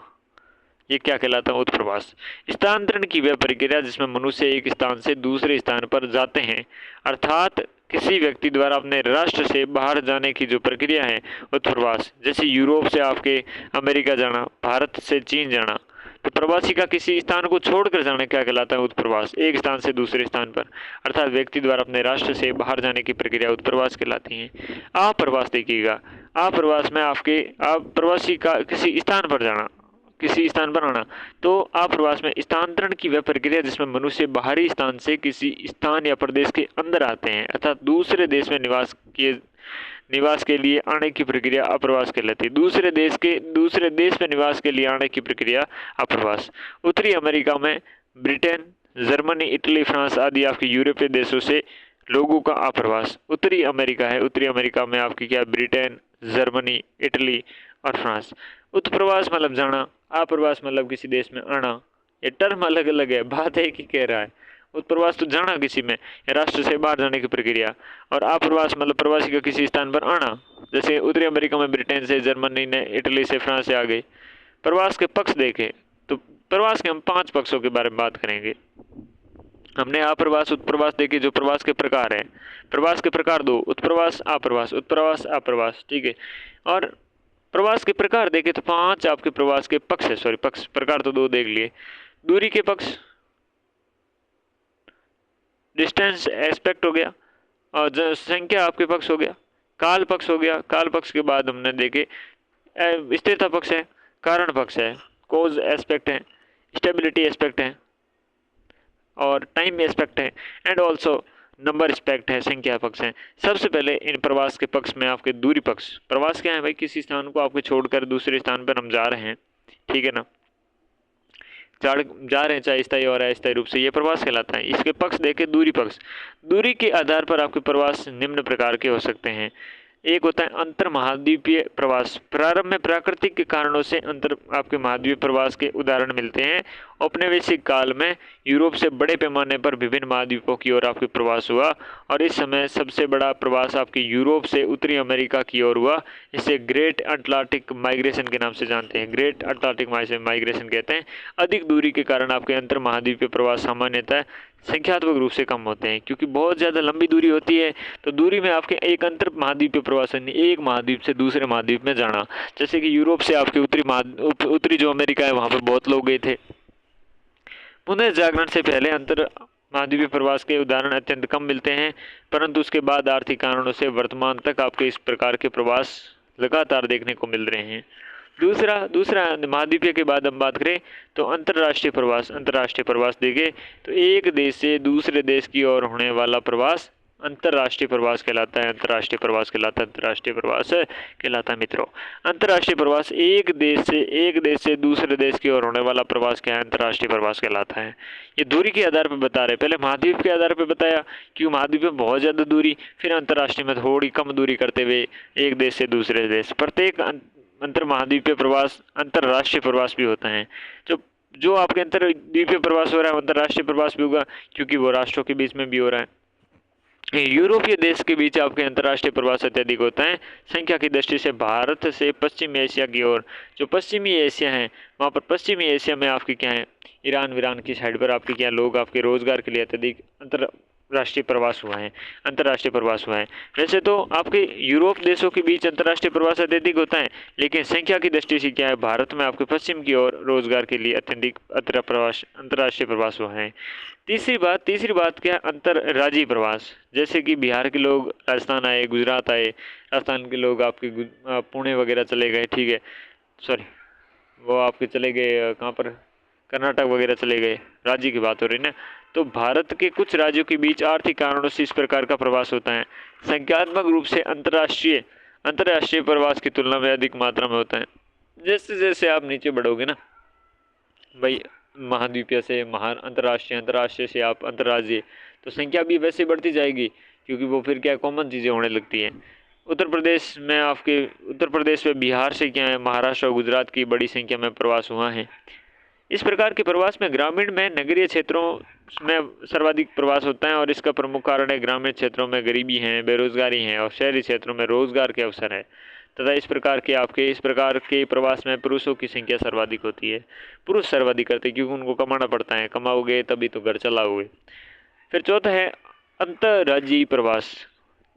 ये क्या कहलाता है, उत्प्रवास। स्थानांतरण की वह प्रक्रिया जिसमें मनुष्य एक स्थान से दूसरे स्थान पर जाते हैं, अर्थात किसी व्यक्ति द्वारा अपने राष्ट्र से बाहर जाने की जो प्रक्रिया है, उत्प्रवास। जैसे यूरोप से आपके अमेरिका जाना, भारत से चीन जाना, तो प्रवासी का किसी स्थान को छोड़कर जाना क्या कहलाता है, उत्प्रवास। एक स्थान से दूसरे स्थान पर, अर्थात व्यक्ति द्वारा अपने राष्ट्र से बाहर जाने की प्रक्रिया उत्प्रवास कहलाती है। अप्रवास देखिएगा, अप्रवास में आपके प्रवासी का किसी स्थान पर जाना, किसी स्थान पर आना, तो अप्रवास में स्थानांतरण की वह प्रक्रिया जिसमें मनुष्य बाहरी स्थान से किसी स्थान या प्रदेश के अंदर आते हैं, अर्थात दूसरे देश में निवास के लिए आने की प्रक्रिया अप्रवास कहलाती है। दूसरे देश में निवास के लिए आने की प्रक्रिया अप्रवास। उत्तरी अमेरिका में ब्रिटेन, जर्मनी, इटली, फ्रांस आदि आपके यूरोपीय देशों से लोगों का अप्रवास। उत्तरी अमेरिका है, उत्तरी अमेरिका में आपकी क्या, ब्रिटेन, जर्मनी, इटली और फ्रांस। उत्प्रवास मतलब जाना, अप्रवास मतलब किसी देश में आना। ये टर्म अलग अलग है, बात एक ही कह रहा है। उत्प्रवास तो जाना किसी में, राष्ट्र से बाहर जाने की प्रक्रिया, और अप्रवास मतलब प्रवासी का किसी स्थान पर आना। जैसे उत्तरी अमेरिका में ब्रिटेन से, जर्मनी ने, इटली से, फ्रांस से आ गए। प्रवास के पक्ष देखें तो प्रवास के हम 5 पक्षों के बारे में बात करेंगे। हमने अप्रवास, उत्प्रवास देखे, जो प्रवास के प्रकार हैं। प्रवास के प्रकार 2, उत्प्रवास, अप्रवास, ठीक है। और प्रवास के प्रकार देखे तो 5 आपके प्रवास के पक्ष है, प्रकार तो 2 देख लिए। दूरी के पक्ष, डिस्टेंस एस्पेक्ट हो गया, और जनसंख्या आपके पक्ष हो गया। काल पक्ष हो गया, काल पक्ष के बाद हमने देखे स्थिरता पक्ष है, कारण पक्ष है, कोज एस्पेक्ट है, स्टेबिलिटी एस्पेक्ट है, और टाइम एस्पेक्ट है, एंड ऑल्सो नंबर एस्पेक्ट है, संख्या पक्ष है। सबसे पहले इन प्रवास के पक्ष में आपके दूरी पक्ष। प्रवास क्या है भाई, किसी स्थान को आपके छोड़कर दूसरे स्थान पर हम जा रहे हैं, ठीक है ना, जा रहे हैं, चाहे स्थायी और अस्थायी रूप से, ये प्रवास कहलाता है। इसके पक्ष देखे, दूरी पक्ष। दूरी के आधार पर आपके प्रवास निम्न प्रकार के हो सकते हैं। एक होता है अंतर महाद्वीपीय प्रवास। प्रारंभ में प्राकृतिक के कारणों से अंतर आपके महाद्वीपीय प्रवास के उदाहरण मिलते हैं। औपनिवेशिक काल में यूरोप से बड़े पैमाने पर विभिन्न महाद्वीपों की ओर आपके प्रवास हुआ और इस समय सबसे बड़ा प्रवास आपके यूरोप से उत्तरी अमेरिका की ओर हुआ। इसे ग्रेट अटलांटिक माइग्रेशन के नाम से जानते हैं, ग्रेट अटलांटिक माइग्रेशन कहते हैं। अधिक दूरी के कारण आपके अंतर महाद्वीपीय प्रवास सामान्यतः संख्यात्मक रूप से कम होते हैं, क्योंकि बहुत ज़्यादा लंबी दूरी होती है तो दूरी में आपके एक अंतर महाद्वीपीय प्रवास यानी एक महाद्वीप से दूसरे महाद्वीप में जाना। जैसे कि यूरोप से आपके उत्तरी जो अमेरिका है वहाँ पर बहुत लोग गए थे। पुनर्जागरण से पहले अंतर महाद्वीपीय प्रवास के उदाहरण अत्यंत कम मिलते हैं, परंतु उसके बाद आर्थिक कारणों से वर्तमान तक आपके इस प्रकार के प्रवास लगातार देखने को मिल रहे हैं। दूसरा महाद्वीपीय के बाद हम बात करें तो अंतर्राष्ट्रीय प्रवास देखें तो एक देश से दूसरे देश की ओर होने वाला प्रवास अंतर्राष्ट्रीय प्रवास कहलाता है। अंतर्राष्ट्रीय प्रवास कहलाता है मित्रों। अंतर्राष्ट्रीय प्रवास एक देश से दूसरे देश की ओर होने वाला प्रवास क्या है? अंतर्राष्ट्रीय प्रवास कहलाता है। ये दूरी के आधार पर बता रहे, पहले महाद्वीप के आधार पर बताया क्योंकि महाद्वीप में बहुत ज़्यादा दूरी, फिर अंतर्राष्ट्रीय में थोड़ी कम दूरी करते हुए एक देश से दूसरे देश। प्रत्येक अंतर महाद्वीपीय प्रवास अंतर्राष्ट्रीय प्रवास भी होता है। जो आपके अंतर्द्वीपीय प्रवास हो रहा है अंतर्राष्ट्रीय प्रवास भी होगा क्योंकि वो राष्ट्रों के बीच में भी हो रहा है। यूरोपीय देश के बीच आपके अंतर्राष्ट्रीय प्रवास अत्यधिक होता है। संख्या की दृष्टि से भारत से पश्चिमी एशिया की ओर, जो पश्चिमी एशिया है वहाँ पर पश्चिमी एशिया में आपकी क्या है ईरान की साइड पर आपके क्या लोग आपके रोजगार के लिए अत्यधिक अंतर्राष्ट्रीय प्रवास हुआ है। वैसे तो आपके यूरोप देशों के बीच अंतर्राष्ट्रीय प्रवास अत्यधिक होता है, लेकिन संख्या की दृष्टि से क्या है भारत में आपके पश्चिम की ओर रोजगार के लिए अत्यधिक अंतर्राष्ट्रीय प्रवास हुआ है। तीसरी बात क्या है अंतर्राज्यीय प्रवास। जैसे कि बिहार के लोग राजस्थान आए, गुजरात आए, राजस्थान के लोग आपके पुणे वगैरह चले गए, ठीक है, सॉरी वो आपके चले गए कहाँ पर कर्नाटक वगैरह चले गए, राज्य की बात हो रही ना। तो भारत के कुछ राज्यों के बीच आर्थिक कारणों से इस प्रकार का प्रवास होता है। संख्यात्मक रूप से अंतर्राष्ट्रीय प्रवास की तुलना में अधिक मात्रा में होता है। जैसे जैसे आप नीचे बढ़ोगे ना भाई महाद्वीपीय से अंतर्राष्ट्रीय से आप अंतर्राज्यीय, तो संख्या भी वैसे बढ़ती जाएगी क्योंकि वो फिर क्या कॉमन चीज़ें होने लगती हैं। उत्तर प्रदेश में बिहार से क्या है महाराष्ट्र और गुजरात की बड़ी संख्या में प्रवास हुआ है। इस प्रकार के प्रवास में ग्रामीण में नगरीय क्षेत्रों में सर्वाधिक प्रवास होता है और इसका प्रमुख कारण है ग्रामीण क्षेत्रों में गरीबी है, बेरोजगारी है और शहरी क्षेत्रों में रोजगार के अवसर है तथा इस प्रकार के प्रवास में पुरुषों की संख्या सर्वाधिक होती है। पुरुष सर्वाधिक करते हैं क्योंकि उनको कमाना पड़ता है, कमाओगे तभी तो घर चलाओगे। फिर चौथा है अंतर्राज्यीय प्रवास।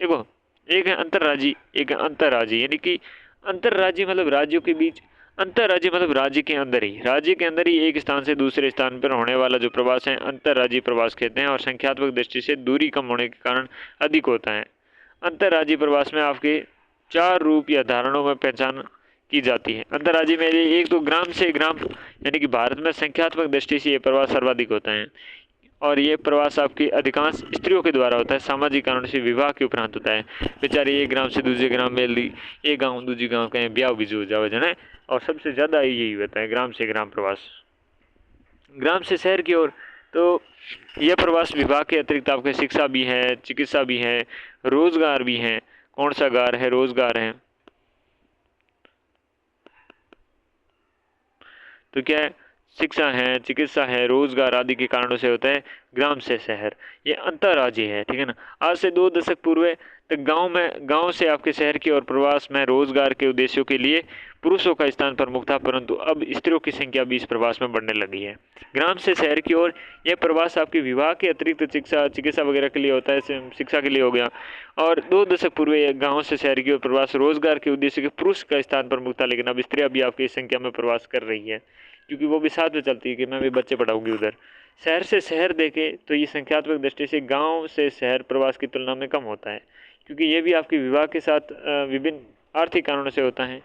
देखो एक है अंतर्राज्यीय यानी कि अंतर्राज्यीय मतलब राज्यों के बीच, अंतर्राज्यीय मतलब राज्य के अंदर ही एक स्थान से दूसरे स्थान पर होने वाला जो प्रवास है अंतर्राज्यीय प्रवास कहते हैं और संख्यात्मक दृष्टि से दूरी कम होने के कारण अधिक होता है। अंतर्राज्यीय प्रवास में आपके 4 रूप या धारणों में पहचान की जाती है। अंतर्राज्यीय में एक तो ग्राम से ग्राम यानी कि भारत में संख्यात्मक दृष्टि से ये प्रवास सर्वाधिक होता है और ये प्रवास आपकी अधिकांश स्त्रियों के द्वारा होता है। सामाजिक कारणों से विवाह के उपरांत होता है। बेचारे एक ग्राम से दूसरे ग्राम में ली, एक गाँव दूसरी गाँव कहें ब्याह भी हो जाओ है और सबसे ज़्यादा यही होता है ग्राम से ग्राम प्रवास। ग्राम से शहर की ओर तो यह प्रवास विवाह के अतिरिक्त आपके शिक्षा भी है, चिकित्सा भी है, रोजगार भी है। कौन सा गार है? रोजगार है। तो क्या है? शिक्षा है, चिकित्सा है, रोजगार आदि के कारणों से होता है ग्राम से शहर। ये अंतर्राज्यीय है, ठीक है ना। आज से 2 दशक पूर्व तक गांव से आपके शहर की ओर प्रवास में रोजगार के उद्देश्यों के लिए पुरुषों का स्थान प्रमुख था, परंतु अब स्त्रियों की संख्या भी इस प्रवास में बढ़ने लगी है। ग्राम से शहर की ओर यह प्रवास आपके विवाह के अतिरिक्त चिकित्सा वगैरह के लिए होता है, शिक्षा के लिए हो गया। और 2 दशक पूर्व गाँव से शहर की ओर प्रवास रोजगार के उद्देश्य के पुरुष का स्थान प्रमुख था, लेकिन अब स्त्रियाँ भी आपकी संख्या में प्रवास कर रही है क्योंकि वो भी साथ में चलती है कि मैं भी बच्चे पढ़ाऊंगी उधर। शहर से शहर देखें तो ये संख्यात्मक दृष्टि से गांव से शहर प्रवास की तुलना में कम होता है क्योंकि ये भी आपके विवाह के साथ विभिन्न आर्थिक कारणों से होता है।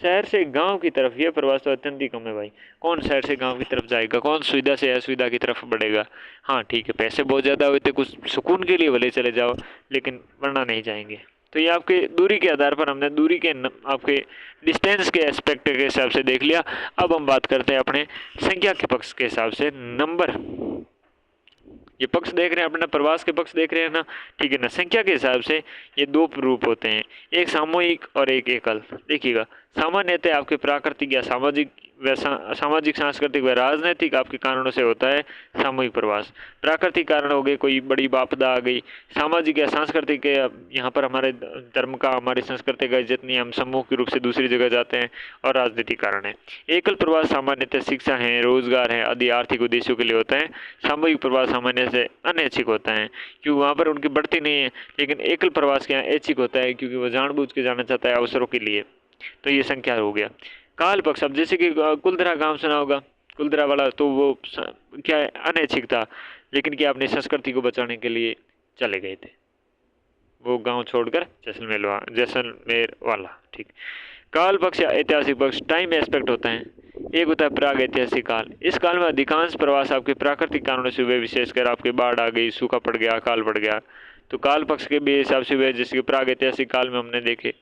शहर से गांव की तरफ यह प्रवास तो अत्यंत ही कम है भाई। कौन शहर से गांव की तरफ जाएगा? कौन सुविधा से असुविधा की तरफ बढ़ेगा? हाँ ठीक है, पैसे बहुत ज़्यादा होते कुछ सुकून के लिए भले चले जाओ, लेकिन वरना नहीं जाएंगे। तो ये आपके दूरी के आधार पर हमने दूरी के आपके डिस्टेंस के एस्पेक्ट के हिसाब से देख लिया। अब हम बात करते हैं अपने संख्या के पक्ष के हिसाब से नंबर ये पक्ष देख रहे हैं अपना, प्रवास के पक्ष देख रहे हैं ना, ठीक है ना। संख्या के हिसाब से ये दो रूप होते हैं, एक सामूहिक और एक एकल। देखिएगा, सामान्यतः आपके प्राकृतिक या सामाजिक सांस्कृतिक व राजनीतिक आपके कारणों से होता है सामूहिक प्रवास। प्राकृतिक कारण हो गए, कोई बड़ी आपदा आ गई। सामाजिक या सांस्कृतिक, यहाँ पर हमारे धर्म का, हमारी संस्कृति का इज्जत नहीं, हम समूह के रूप से दूसरी जगह जाते हैं। और राजनीतिक कारण है। एकल प्रवास सामान्यतः शिक्षा है, रोजगार है आदि आर्थिक उद्देश्यों के लिए होता है। सामूहिक प्रवास सामान्य से अनैच्छिक होता है, क्योंकि वहाँ पर उनकी बढ़ती नहीं है। लेकिन एकल प्रवास के यहाँ ऐच्छिक होता है, क्योंकि वो जानबूझ के जाना चाहता है अवसरों के लिए। तो ये संख्या हो गया। काल पक्ष, अब जैसे कि कुलधरा गांव सुना होगा, कुलधरा वाला, तो वो क्या है, अनैच्छिक था, लेकिन क्या अपनी संस्कृति को बचाने के लिए चले गए थे, वो गांव छोड़कर जैसलमेर वाला। ठीक। काल पक्ष या ऐतिहासिक पक्ष टाइम एस्पेक्ट होता है। एक होता है प्राग ऐतिहासिक काल। इस काल में अधिकांश प्रवास आपके प्राकृतिक कारणों से हुए, विशेषकर आपके बाढ़ आ गई, सूखा पड़ गया, अकाल पड़ गया, तो काल पक्ष के भी हिसाब से हुए, जैसे कि प्राग ऐतिहासिक काल में हमने देखे।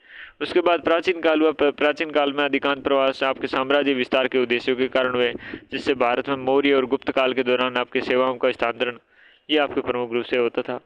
उसके बाद प्राचीन काल हुआ। प्राचीन काल में अधिकांश प्रवास आपके साम्राज्य विस्तार के उद्देश्यों के कारण हुए, जिससे भारत में मौर्य और गुप्त काल के दौरान आपके सेवाओं का स्थानांतरण ये आपके प्रमुख रूप से होता था।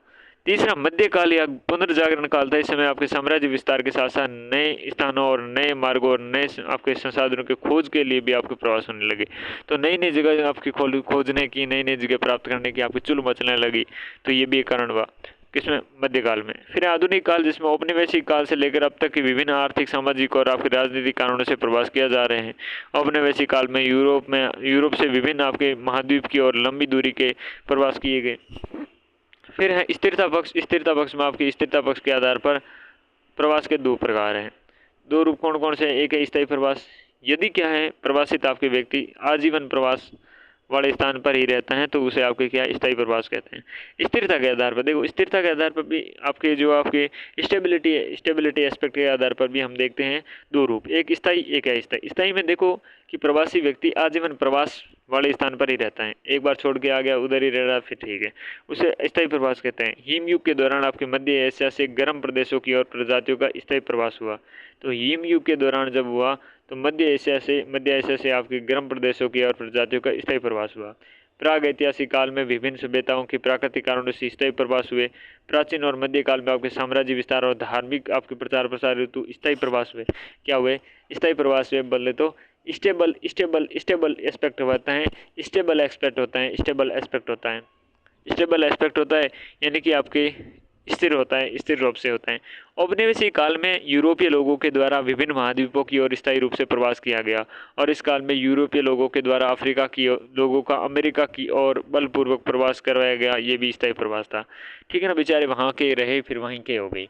तीसरा मध्यकाल या पुनर्जागरण काल था। इस समय आपके साम्राज्य विस्तार के साथ साथ नए स्थानों और नए मार्गों और नए आपके संसाधनों के खोज के लिए भी आपके प्रवास होने लगे। तो नई नई जगह आपकी खोजने की, नई नई जगह प्राप्त करने की आपकी चुल मचलने लगी। तो ये भी एक कारण हुआ किसमें, मध्यकाल में। फिर आधुनिक काल, जिसमें औपनिवेशिक काल से लेकर अब तक की विभिन्न आर्थिक, सामाजिक और आपके राजनीतिक कारणों से प्रवास किया जा रहे हैं। औपनिवेशिक काल में यूरोप से विभिन्न आपके महाद्वीप की और लंबी दूरी के प्रवास किए गए। फिर है स्थिरता पक्ष। स्थिरता पक्ष में आपकी स्थिरता पक्ष के आधार पर प्रवास के दो प्रकार हैं। दो रूप कौन कौन से हैं? एक है स्थायी प्रवास। यदि क्या है, प्रवासित आपके व्यक्ति आजीवन प्रवास वाले स्थान पर ही रहता है, तो उसे आपके क्या स्थायी प्रवास कहते हैं। स्थिरता के आधार पर देखो, स्थिरता के आधार पर भी आपके जो आपके स्टेबिलिटी एस्पेक्ट के आधार पर भी हम देखते हैं दो रूप, एक स्थायी एक अस्थायी। स्थायी में देखो कि प्रवासी व्यक्ति आजीवन प्रवास वाले स्थान पर ही रहता है, एक बार छोड़ के आ गया उधर ही रह रहा, फिर ठीक है, उसे स्थायी प्रवास कहते हैं। हिमयुग के दौरान आपके मध्य एशिया से गर्म प्रदेशों की ओर प्रजातियों का स्थायी प्रवास हुआ। तो हिमयुग के दौरान जब हुआ तो मध्य एशिया से आपके गर्म प्रदेशों की और प्रजातियों का स्थायी प्रवास हुआ। प्राग ऐतिहासिक काल में विभिन्न सभ्यताओं के प्राकृतिक कारणों से स्थायी प्रवास हुए। प्राचीन और मध्य काल में आपके साम्राज्य विस्तार और धार्मिक आपके प्रचार प्रसार हेतु स्थायी प्रवास हुए। क्या हुए? स्थायी प्रवास हुए। बदले तो स्टेबल एस्पेक्ट होता है, स्टेबल एस्पेक्ट होता है, स्टेबल एस्पेक्ट होता है, स्टेबल एस्पेक्ट होता है, यानी कि आपके स्थिर होता है, स्थिर रूप से होता है। औपनिवेशिक काल में यूरोपीय लोगों के द्वारा विभिन्न महाद्वीपों की ओर स्थायी रूप से प्रवास किया गया, और इस काल में यूरोपीय लोगों के द्वारा अफ्रीका की लोगों का अमेरिका की ओर बलपूर्वक प्रवास करवाया गया। ये भी स्थायी प्रवास था। ठीक है ना, बेचारे वहाँ के रहे, फिर वहीं के हो गई।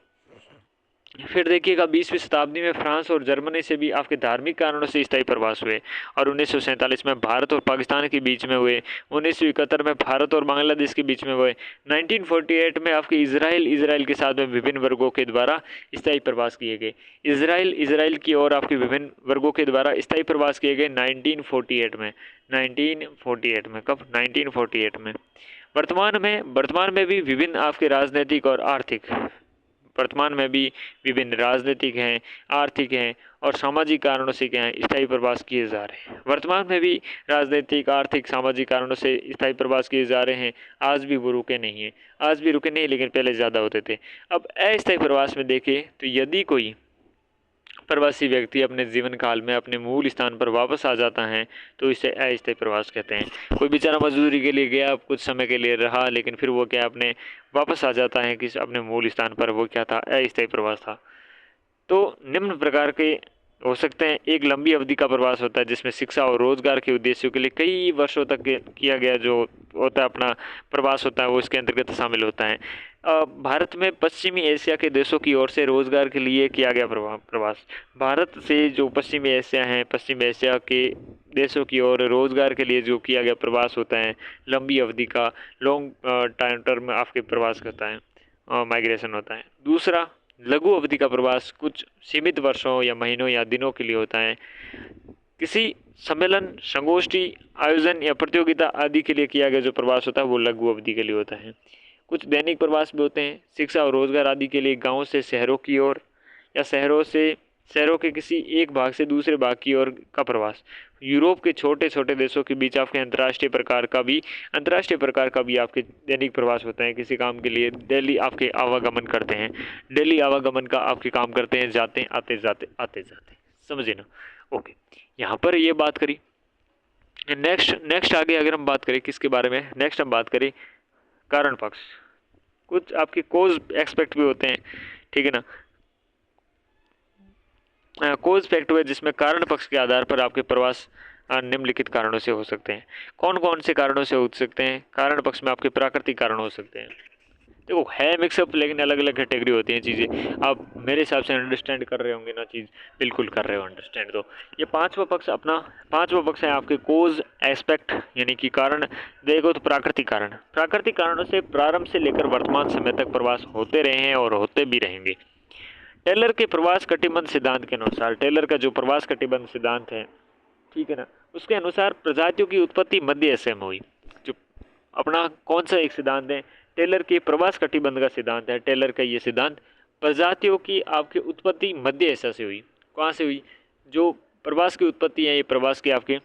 फिर देखिएगा 20वीं शताब्दी में फ्रांस और जर्मनी से भी आपके धार्मिक कारणों से स्थायी प्रवास हुए, और 1947 में भारत और पाकिस्तान के बीच में हुए। 1971 में भारत और बांग्लादेश के बीच में हुए। 1948 में आपके इजराइल के साथ में विभिन्न वर्गों के द्वारा स्थायी प्रवास किए गए। इजराइल की ओर आपके विभिन्न वर्गों के द्वारा स्थायी प्रवास किए गए 1948 में। 1948 में कब? 1948 में। वर्तमान में भी विभिन्न आपके राजनीतिक और आर्थिक, वर्तमान में भी विभिन्न राजनीतिक हैं, आर्थिक हैं और सामाजिक कारणों से क्या है, स्थायी प्रवास किए जा रहे हैं। वर्तमान में भी राजनीतिक, आर्थिक, सामाजिक कारणों से स्थायी प्रवास किए जा रहे हैं। आज भी वो रुके नहीं हैं, आज भी रुके नहीं, लेकिन पहले ज़्यादा होते थे। अब अस्थायी प्रवास में देखें तो यदि कोई प्रवासी व्यक्ति अपने जीवन काल में अपने मूल स्थान पर वापस आ जाता है तो इसे अस्थायी प्रवास कहते हैं। कोई बेचारा मजदूरी के लिए गया, कुछ समय के लिए रहा, लेकिन फिर वो क्या अपने वापस आ जाता है कि अपने मूल स्थान पर, वो क्या था? अस्थायी प्रवास था। तो निम्न प्रकार के हो सकते हैं। एक लंबी अवधि का प्रवास होता है जिसमें शिक्षा और रोजगार के उद्देश्यों के लिए कई वर्षों तक किया गया जो होता है अपना प्रवास होता है, वो इसके अंतर्गत शामिल होता है। भारत में पश्चिमी एशिया के देशों की ओर से रोजगार के लिए किया गया प्रवास। भारत से जो पश्चिमी एशिया के देशों की ओर रोजगार के लिए जो किया गया प्रवास होता है, लंबी अवधि का, लॉन्ग टाइम टर्म आपके प्रवास करता है, माइग्रेशन होता है। दूसरा, लघु अवधि का प्रवास कुछ सीमित वर्षों या महीनों या दिनों के लिए होता है। किसी सम्मेलन, संगोष्ठी, आयोजन या प्रतियोगिता आदि के लिए किया गया जो प्रवास होता है वो लघु अवधि के लिए होता है। कुछ दैनिक प्रवास भी होते हैं, शिक्षा और रोजगार आदि के लिए गांव से शहरों की ओर या शहरों के किसी एक भाग से दूसरे भाग की ओर का प्रवास। यूरोप के छोटे छोटे देशों के बीच आपके अंतर्राष्ट्रीय प्रकार का भी आपके दैनिक प्रवास होते हैं। किसी काम के लिए डेली आपके आवागमन करते हैं, डेली आवागमन का आपके काम करते हैं, जाते हैं, आते जाते, समझे ना। ओके, यहाँ पर ये बात करी। नेक्स्ट आगे अगर हम बात करें किसके बारे में, नेक्स्ट हम बात करें कारण पक्ष। कुछ आपके कोज एक्सपेक्ट भी होते हैं, ठीक है ना। कोज फैक्ट हुए जिसमें कारण पक्ष के आधार पर आपके प्रवास निम्नलिखित कारणों से हो सकते हैं। कौन कौन से कारणों से हो सकते हैं? कारण पक्ष में आपके प्राकृतिक कारण हो सकते हैं। देखो है मिक्सअप, लेकिन अलग अलग कैटेगरी होती हैं चीज़ें। आप मेरे हिसाब से अंडरस्टैंड कर रहे होंगे ना, चीज़ बिल्कुल कर रहे हो अंडरस्टैंड। तो ये पांचवा पक्ष है आपके कोज एस्पेक्ट, यानी कि कारण। देखो तो प्राकृतिक कारणों से प्रारंभ से लेकर वर्तमान समय तक प्रवास होते रहे हैं और होते भी रहेंगे। टेलर के प्रवास कटिबंध सिद्धांत के अनुसार, टेलर का जो प्रवास कटिबंध सिद्धांत है, ठीक है ना, उसके अनुसार प्रजातियों की उत्पत्ति मध्य एशिया में हुई। जो अपना कौन सा एक सिद्धांत है? टेलर के प्रवास कटिबंध का सिद्धांत है। टेलर का ये सिद्धांत, प्रजातियों की आपकी उत्पत्ति मध्य एशिया से हुई। कहाँ से हुई? जो प्रवास की उत्पत्ति है, ये प्रवास की आपके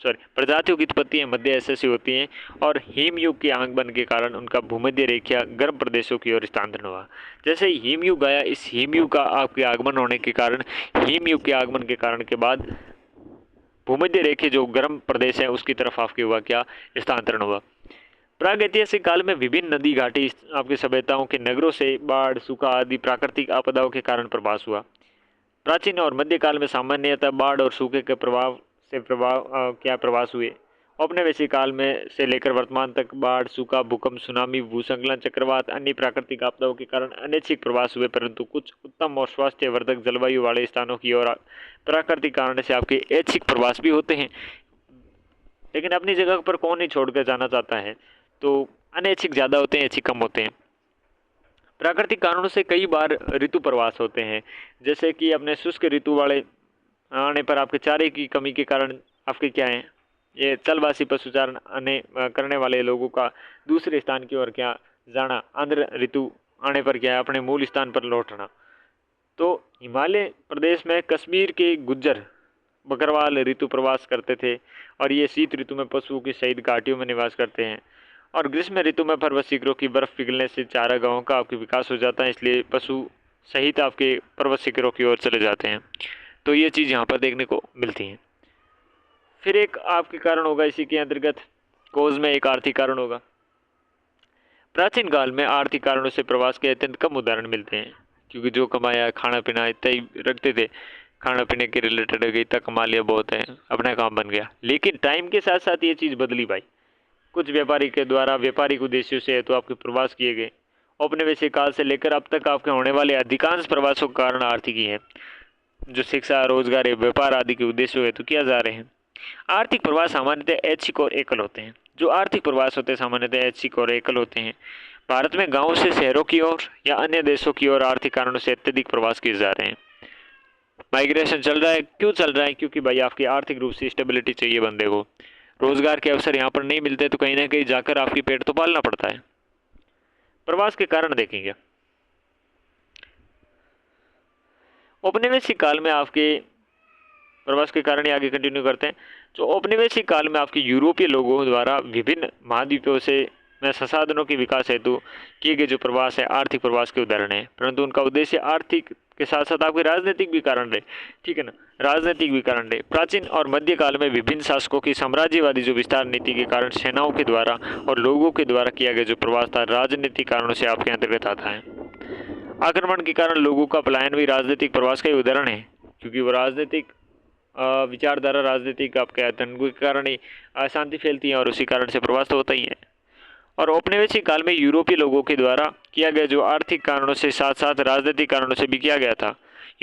प्रजातियों की उत्पत्ति मध्य एशिया से होती हैं और हिमयुग के आगमन के कारण उनका भूमध्य रेखा गर्म प्रदेशों की ओर स्थानांतरण हुआ। जैसे ही हिमयुग आया, इस हिमयुग का आपके आगमन होने के कारण, हिमयुग के आगमन के कारण के बाद भूमध्य रेखा जो गर्म प्रदेश है उसकी तरफ आपके हुआ क्या? स्थानांतरण हुआ। प्रागैतिहासिक काल में विभिन्न नदी घाटी आपकी सभ्यताओं के नगरों से बाढ़, सूखा आदि प्राकृतिक आपदाओं के कारण प्रवास हुआ। प्राचीन और मध्यकाल में सामान्यतः बाढ़ और सूखे के प्रवास हुए। औपनिवेशिक काल में से लेकर वर्तमान तक बाढ़, सूखा, भूकंप, सुनामी, भूस्खलन, चक्रवात, अन्य प्राकृतिक आपदाओं के कारण अनैच्छिक प्रवास हुए, परंतु कुछ उत्तम और स्वास्थ्यवर्धक जलवायु वाले स्थानों की ओर प्राकृतिक कारण से आपके ऐच्छिक प्रवास भी होते हैं। लेकिन अपनी जगह पर कौन ही छोड़कर जाना चाहता है, तो अनैच्छिक ज़्यादा होते हैं, ऐच्छिक कम होते हैं। प्राकृतिक कारणों से कई बार ऋतु प्रवास होते हैं, जैसे कि अपने शुष्क ऋतु वाले आने पर आपके चारे की कमी के कारण आपके क्या है, ये चलवासी पशुचारण करने वाले लोगों का दूसरे स्थान की ओर क्या जाना, आंध्र ऋतु आने पर क्या है, अपने मूल स्थान पर लौटना। तो हिमालय प्रदेश में कश्मीर के गुज्जर बकरवाल ऋतु प्रवास करते थे और ये शीत ऋतु में पशुओं की शहीद घाटियों में निवास करते हैं। और ग्रीष्म ऋतु में पर्वत शिखरों की बर्फ पिघलने से चारागाहों का आपके विकास हो जाता है, इसलिए पशु सहित आपके पर्वत शिखरों की ओर चले जाते हैं। तो ये चीज़ यहाँ पर देखने को मिलती है। फिर एक आपके कारण होगा इसी के अंतर्गत, कोज में एक आर्थिक कारण होगा। प्राचीन काल में आर्थिक कारणों से प्रवास के अत्यंत कम उदाहरण मिलते हैं, क्योंकि जो कमाया खाना पीना इतना ही रखते थे, खाना पीने के रिलेटेड इतना कमा लिया, बहुत है, अपना काम बन गया। लेकिन टाइम के साथ साथ ये चीज़ बदली भाई। कुछ व्यापारी के द्वारा व्यापारिक उद्देश्यों से तो आपके प्रवास किए गए। औपनिवेशिक काल से लेकर अब तक आपके होने वाले अधिकांश प्रवासों का कारण आर्थिक ही है, जो शिक्षा, रोजगार, व्यापार आदि के उद्देश्यों हेतु किया जा रहे हैं। आर्थिक प्रवास सामान्यतः ऐच्छिक और एकल होते हैं। जो आर्थिक प्रवास होते हैं सामान्यतः ऐच्छिक और एकल होते हैं। भारत में गाँव से शहरों की ओर या अन्य देशों की ओर आर्थिक कारणों से अत्यधिक प्रवास किए जा रहे हैं। माइग्रेशन चल रहा है, क्यों चल रहा है? क्योंकि भाई आपकी आर्थिक रूप से स्टेबिलिटी चाहिए बंदे को, रोजगार के अवसर यहाँ पर नहीं मिलते, तो कहीं ना कहीं जाकर आपकी पेट तो पालना पड़ता है। प्रवास के कारण देखेंगे, औपनिवेशिक काल में आपके प्रवास के कारण आगे कंटिन्यू करते हैं। जो औपनिवेशिक काल में आपके यूरोपीय लोगों द्वारा विभिन्न महाद्वीपों से में संसाधनों के विकास हेतु किए गए जो प्रवास है आर्थिक प्रवास के उदाहरण है, परंतु उनका उद्देश्य आर्थिक के साथ साथ आपके राजनीतिक भी कारण रहे, ठीक है ना, राजनीतिक भी कारण रहे। प्राचीन और मध्यकाल में विभिन्न शासकों की साम्राज्यवादी जो विस्तार नीति के कारण सेनाओं के द्वारा और लोगों के द्वारा किया गया जो प्रवास था राजनीतिक कारणों से आपके अंतर्गत आता है। आक्रमण के कारण लोगों का पलायन भी राजनीतिक प्रवास का ही उदाहरण है, क्योंकि वो राजनीतिक विचारधारा, राजनीतिक आपके आतंक के कारण ही अशांति फैलती है और उसी कारण से प्रवास तो होता ही है। और औपनिवेशिक काल में यूरोपीय लोगों के द्वारा किया गया जो आर्थिक कारणों से साथ साथ राजनीतिक कारणों से भी किया गया था।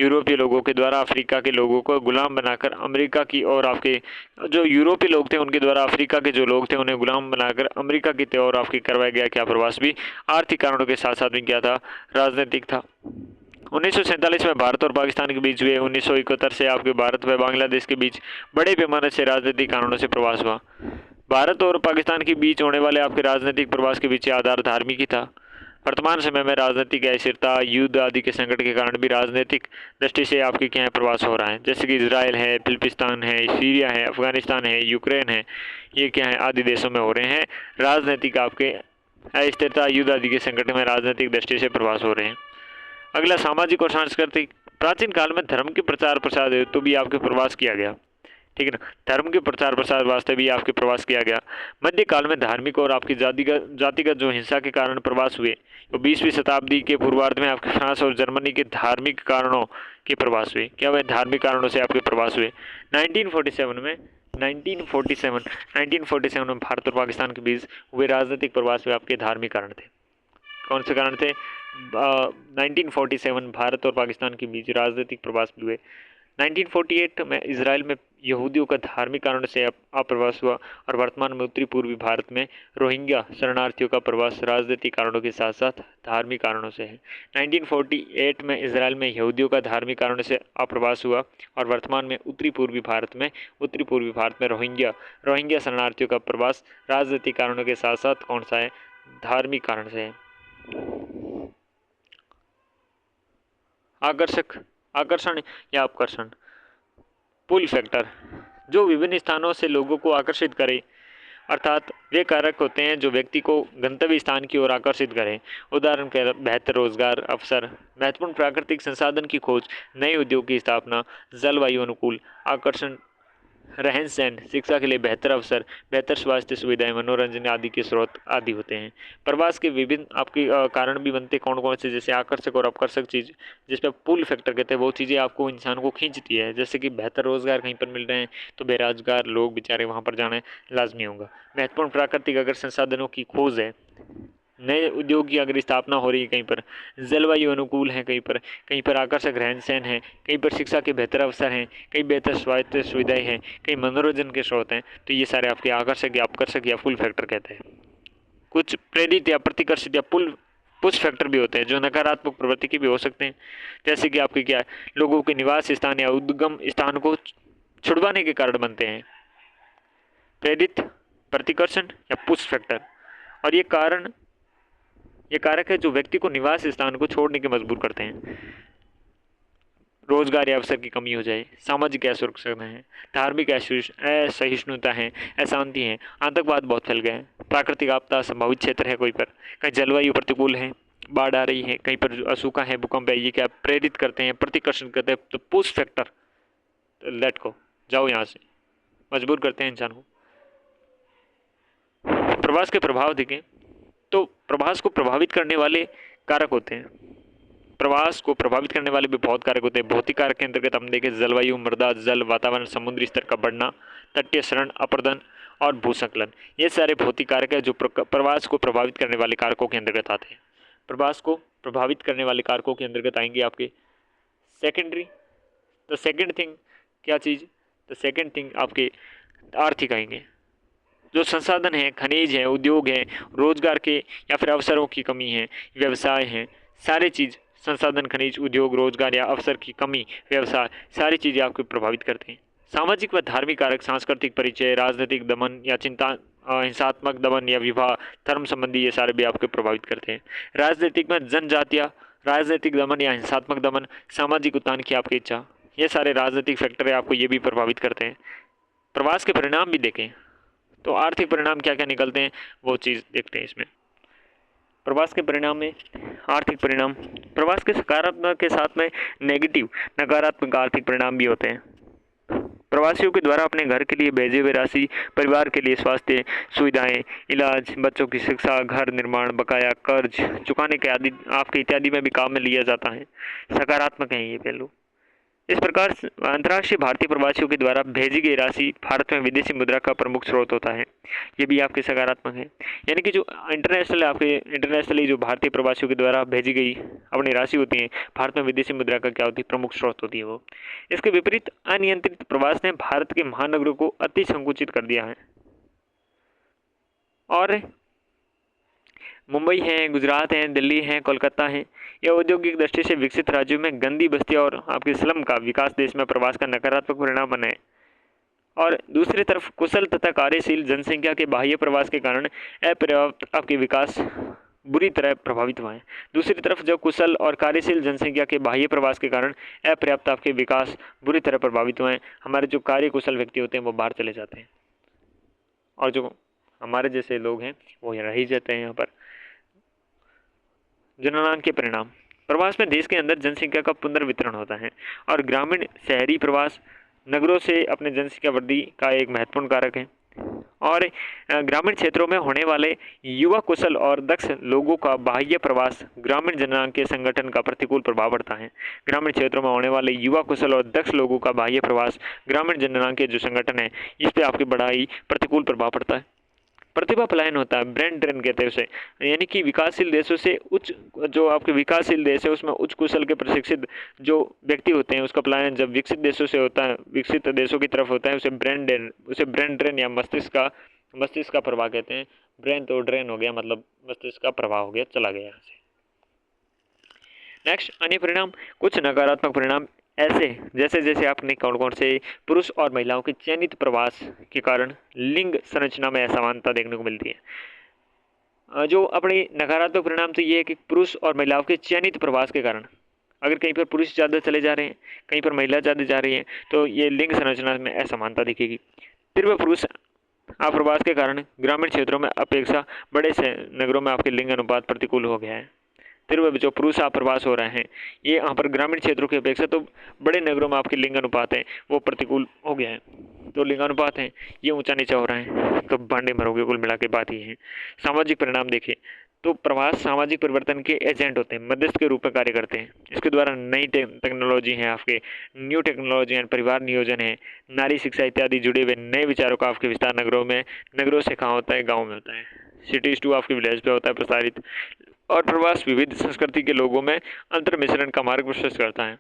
यूरोपीय लोगों के द्वारा अफ्रीका के लोगों को गुलाम बनाकर अमेरिका की और आपके जो यूरोपीय लोग थे उनके द्वारा अफ्रीका के जो लोग थे उन्हें गुलाम बनाकर अमेरिका की ओर आपकी करवाया गया क्या प्रवास भी आर्थिक कारणों के साथ साथ भी क्या था, राजनीतिक था। 1947 में भारत और पाकिस्तान के बीच हुए, 1971 से आपके भारत व बांग्लादेश के बीच बड़े पैमाने से राजनीतिक कारणों से प्रवास हुआ। भारत और पाकिस्तान के बीच होने वाले आपके राजनीतिक प्रवास के पीछे आधार धार्मिक ही था। वर्तमान समय में राजनीतिक अस्थिरता, युद्ध आदि के संकट के कारण भी राजनीतिक दृष्टि से आपके क्या है प्रवास हो रहा है, जैसे कि इजराइल है, फिलिस्तीन है, सीरिया है, अफगानिस्तान है, यूक्रेन है, ये क्या है आदि देशों में हो रहे हैं राजनीतिक आपके अस्थिरता, युद्ध आदि के संकट में राजनीतिक दृष्टि से प्रवास हो रहे हैं। अगला सामाजिक और सांस्कृतिक। प्राचीन काल में धर्म के प्रचार प्रसार हेतु भी आपके प्रवास किया गया, ठीक है ना, धर्म के प्रचार प्रसार वास्ते भी आपके प्रवास किया गया। मध्यकाल में धार्मिक और आपकी जातिगत जो हिंसा के कारण प्रवास हुए, तो 20वीं शताब्दी के पूर्वार्ध में आपके फ्रांस और जर्मनी के धार्मिक कारणों के प्रवास हुए। क्या हुए? धार्मिक कारणों से आपके प्रवास हुए। 1947 में भारत और पाकिस्तान के बीच हुए राजनीतिक प्रवास हुए आपके धार्मिक कारण थे। कौन से कारण थे? 1947 भारत और पाकिस्तान के बीच राजनीतिक प्रवास भी हुए। 1948 में इसराइल में यहूदियों का धार्मिक कारणों से अप्रवास हुआ और वर्तमान में उत्तरी पूर्वी भारत में रोहिंग्या शरणार्थियों का प्रवास राजनीतिक कारणों के साथ साथ धार्मिक कारणों से है। 1948 में इसराइल में यहूदियों का धार्मिक कारणों से अप्रवास हुआ और वर्तमान में उत्तरी पूर्वी भारत में रोहिंग्या शरणार्थियों का प्रवास राजनीतिक कारणों के साथ साथ कौन सा है? धार्मिक कारण से है। आकर्षण या अपकर्षण। पुल फैक्टर, जो विभिन्न स्थानों से लोगों को आकर्षित करे, अर्थात वे कारक होते हैं जो व्यक्ति को गंतव्य स्थान की ओर आकर्षित करें। उदाहरण के बेहतर रोजगार अवसर, महत्वपूर्ण प्राकृतिक संसाधन की खोज, नए उद्योग की स्थापना, जलवायु अनुकूल आकर्षण, रहन सहन, शिक्षा के लिए बेहतर अवसर, बेहतर स्वास्थ्य सुविधाएं, मनोरंजन आदि के स्रोत आदि होते हैं। प्रवास के विभिन्न आपके कारण भी बनते कौन कौन से? जैसे आकर्षक और अपकर्षक चीज़, जिसपे पुल फैक्टर कहते हैं, वो चीज़ें आपको इंसान को खींचती है। जैसे कि बेहतर रोजगार कहीं पर मिल रहे हैं तो बेरोजगार लोग बेचारे वहाँ पर जाना लाजमी होगा। महत्वपूर्ण प्राकृतिक अगर संसाधनों की खोज है, नए उद्योग की अगर स्थापना हो रही है कहीं पर, जलवायु अनुकूल है कहीं पर आकर्षक रहन सहन है, कहीं पर शिक्षा के बेहतर अवसर हैं, कहीं बेहतर स्वास्थ्य सुविधाएं हैं, कहीं मनोरंजन के स्रोत हैं, तो ये सारे आपके आकर्षक या अपकर्षक या पुल फैक्टर कहते हैं। कुछ प्रेरित या प्रतिकर्षित या पुश फैक्टर भी होते हैं जो नकारात्मक प्रवृत्ति के भी हो सकते हैं, जैसे कि आपके क्या है, लोगों के निवास स्थान या उद्गम स्थान को छुड़वाने के कारण बनते हैं। प्रेरित, प्रतिकर्षण या पुश फैक्टर। और ये कारक है जो व्यक्ति को निवास स्थान को छोड़ने के मजबूर करते हैं। रोजगार या अवसर की कमी हो जाए, सामाजिक असुरक्षा है, धार्मिक असहिष्णुता है, अशांति है, आतंकवाद बहुत फैल गए हैं, प्राकृतिक आपदा संभावित क्षेत्र है कोई पर, कहीं जलवायु प्रतिकूल है, बाढ़ आ रही है, कहीं पर असूखा है, भूकंप है, ये क्या प्रेरित करते हैं, प्रतिकर्षण करते हैं। तो पुश फैक्टर, लेट को जाओ यहाँ से, मजबूर करते हैं इंसान को। प्रवास के प्रभाव देखें तो प्रवास को प्रभावित करने वाले कारक होते हैं। प्रवास को प्रभावित करने वाले भी बहुत कारक होते हैं। भौतिक कारक के अंतर्गत हम देखें जलवायु, मृदा, जल, वातावरण, समुद्री स्तर का बढ़ना, तटीय क्षरण, अपरदन और भूसंकलन, ये सारे भौतिक कारक है जो प्रवास को प्रभावित करने वाले कारकों के अंतर्गत आते हैं। प्रवास को प्रभावित करने वाले कारकों के अंतर्गत आएंगे आपके सेकेंडरी। तो सेकेंड थिंग क्या चीज़? तो सेकेंड थिंग आपके आर्थिक आएंगे। जो संसाधन हैं, खनिज हैं, उद्योग हैं, रोजगार के या फिर अवसरों की कमी है, व्यवसाय हैं, सारे चीज़, संसाधन, खनिज, उद्योग, रोजगार या अवसर की कमी, व्यवसाय, सारी चीज़ें आपको प्रभावित करते हैं। सामाजिक व धार्मिक कारक, सांस्कृतिक परिचय, राजनीतिक दमन या चिंता, हिंसात्मक दमन या विवाह, धर्म संबंधी, ये सारे भी आपको प्रभावित करते हैं। राजनीतिक में जनजातीय, राजनीतिक दमन या हिंसात्मक दमन, सामाजिक उत्थान की आपकी इच्छा, ये सारे राजनीतिक फैक्टर है, आपको ये भी प्रभावित करते हैं। प्रवास के परिणाम भी देखें तो आर्थिक परिणाम क्या क्या निकलते हैं वो चीज़ देखते हैं इसमें। प्रवास के परिणाम में आर्थिक परिणाम, प्रवास के सकारात्मक के साथ में नेगेटिव, नकारात्मक आर्थिक परिणाम भी होते हैं। प्रवासियों के द्वारा अपने घर के लिए भेजे हुए राशि परिवार के लिए स्वास्थ्य सुविधाएं, इलाज, बच्चों की शिक्षा, घर निर्माण, बकाया कर्ज चुकाने के आदि आपके इत्यादि में भी काम में लिया जाता है। सकारात्मक है ये पहलू। इस प्रकार अंतर्राष्ट्रीय भारतीय प्रवासियों के द्वारा भेजी गई राशि भारत में विदेशी मुद्रा का प्रमुख स्रोत होता है, ये भी आपके सकारात्मक है। यानी कि जो इंटरनेशनली जो भारतीय प्रवासियों के द्वारा भेजी गई अपनी राशि होती है, भारत में विदेशी मुद्रा का क्या होती है? प्रमुख स्रोत होती है वो। इसके विपरीत अनियंत्रित प्रवास ने भारत के महानगरों को अति संकुचित कर दिया है और मुंबई है, गुजरात है, दिल्ली है, कोलकाता है, यह औद्योगिक दृष्टि से विकसित राज्यों में गंदी बस्ती और आपके स्लम का विकास देश में प्रवास का नकारात्मक परिणाम बना है। और दूसरी तरफ कुशल तथा कार्यशील जनसंख्या के बाह्य प्रवास के कारण अपर्याप्त आपके विकास बुरी तरह प्रभावित हुआ है। दूसरी तरफ जो कुशल और कार्यशील जनसंख्या के बाह्य प्रवास के कारण अपर्याप्त आपके विकास बुरी तरह प्रभावित हुए हैं। हमारे जो कार्य कुशल व्यक्ति होते हैं वो बाहर चले जाते हैं और जो हमारे जैसे लोग हैं वो रह ही जाते हैं यहाँ पर। जनगणना के परिणाम। प्रवास में देश के अंदर जनसंख्या का पुनर्वितरण होता है और ग्रामीण शहरी प्रवास नगरों से अपने जनसंख्या वृद्धि का एक महत्वपूर्ण कारक है। और ग्रामीण क्षेत्रों में होने वाले युवा कुशल और दक्ष लोगों का बाह्य प्रवास ग्रामीण जनगणना के संगठन का प्रतिकूल प्रभाव पड़ता है। ग्रामीण क्षेत्रों में होने वाले युवा कुशल और दक्ष लोगों का बाह्य प्रवास ग्रामीण जनगणना के जो संगठन है इस पे आपकी बढ़ाई प्रतिकूल प्रभाव पड़ता है। प्रतिभा पलायन होता है, ब्रेन ड्रेन कहते हैं उसे, यानी कि विकासशील देशों से उच्च, जो आपके विकासशील देश है उसमें उच्च कुशल के प्रशिक्षित जो व्यक्ति होते हैं उसका पलायन जब विकसित देशों से होता है, विकसित देशों की तरफ होता है, उसे ब्रेन ड्रेन या मस्तिष्क का प्रवाह कहते हैं। ब्रेन तो ड्रेन हो गया, मतलब मस्तिष्क का प्रवाह हो गया, चला गया यहाँ से। नेक्स्ट, अन्य परिणाम। कुछ नकारात्मक परिणाम ऐसे जैसे जैसे आपने कौन से पुरुष और महिलाओं के चयनित प्रवास के कारण लिंग संरचना में असमानता देखने को मिलती है। जो अपने नकारात्मक परिणाम तो ये है कि पुरुष और महिलाओं के चयनित प्रवास के कारण अगर कहीं पर पुरुष ज़्यादा चले जा रहे हैं, कहीं पर महिला ज़्यादा जा रही है, तो ये लिंग संरचना में असमानता दिखेगी। तीव्र पुरुष आप्रवास के कारण ग्रामीण क्षेत्रों में अपेक्षा बड़े से नगरों में आपके लिंग अनुपात प्रतिकूल हो गया है। तीव्र जो पुरुष आप्रवास हो रहे हैं ये यहाँ पर ग्रामीण क्षेत्रों की अपेक्षा तो बड़े नगरों में आपके लिंग अनुपात है वो प्रतिकूल हो गया है। तो लिंगानुपात है ये ऊंचा नीचा हो रहा है, तो बांडे मरोगे, कुल मिला के बात ही है। सामाजिक परिणाम देखिए तो प्रवास सामाजिक परिवर्तन के एजेंट होते हैं, मध्यस्थ के रूप में कार्य करते हैं। इसके द्वारा नई टेक्नोलॉजी है, आपके न्यू टेक्नोलॉजी एंड परिवार नियोजन है, नारी शिक्षा इत्यादि जुड़े हुए नए विचारों का आपके विस्तार नगरों से कहाँ होता है, गाँव में होता है। सिटीज टू आपके विलेज पे होता है प्रसारित। और प्रवास विविध संस्कृति के लोगों में अंतर मिश्रण का मार्ग प्रशस्त करता है,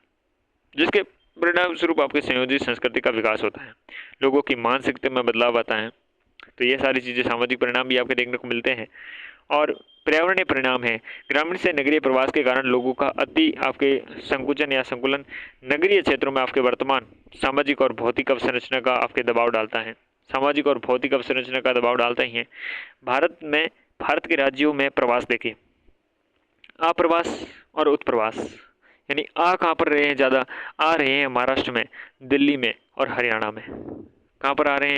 जिसके परिणाम स्वरूप आपके संयोजित संस्कृति का विकास होता है, लोगों की मानसिकता में बदलाव आता है। तो ये सारी चीज़ें सामाजिक परिणाम भी आपके देखने को मिलते हैं। और पर्यावरणीय परिणाम है, ग्रामीण से नगरीय प्रवास के कारण लोगों का अति आपके संकुचन या संकुलन नगरीय क्षेत्रों में आपके वर्तमान सामाजिक और भौतिक अवसंरचना का आपके दबाव डालता है, सामाजिक और भौतिक अवसंरचना का दबाव डालता ही है। भारत के राज्यों में प्रवास देखिए, आप्रवास और उत्प्रवास, यानी कहाँ पर रहे हैं ज़्यादा, आ रहे हैं महाराष्ट्र में, दिल्ली में और हरियाणा में। कहाँ पर आ रहे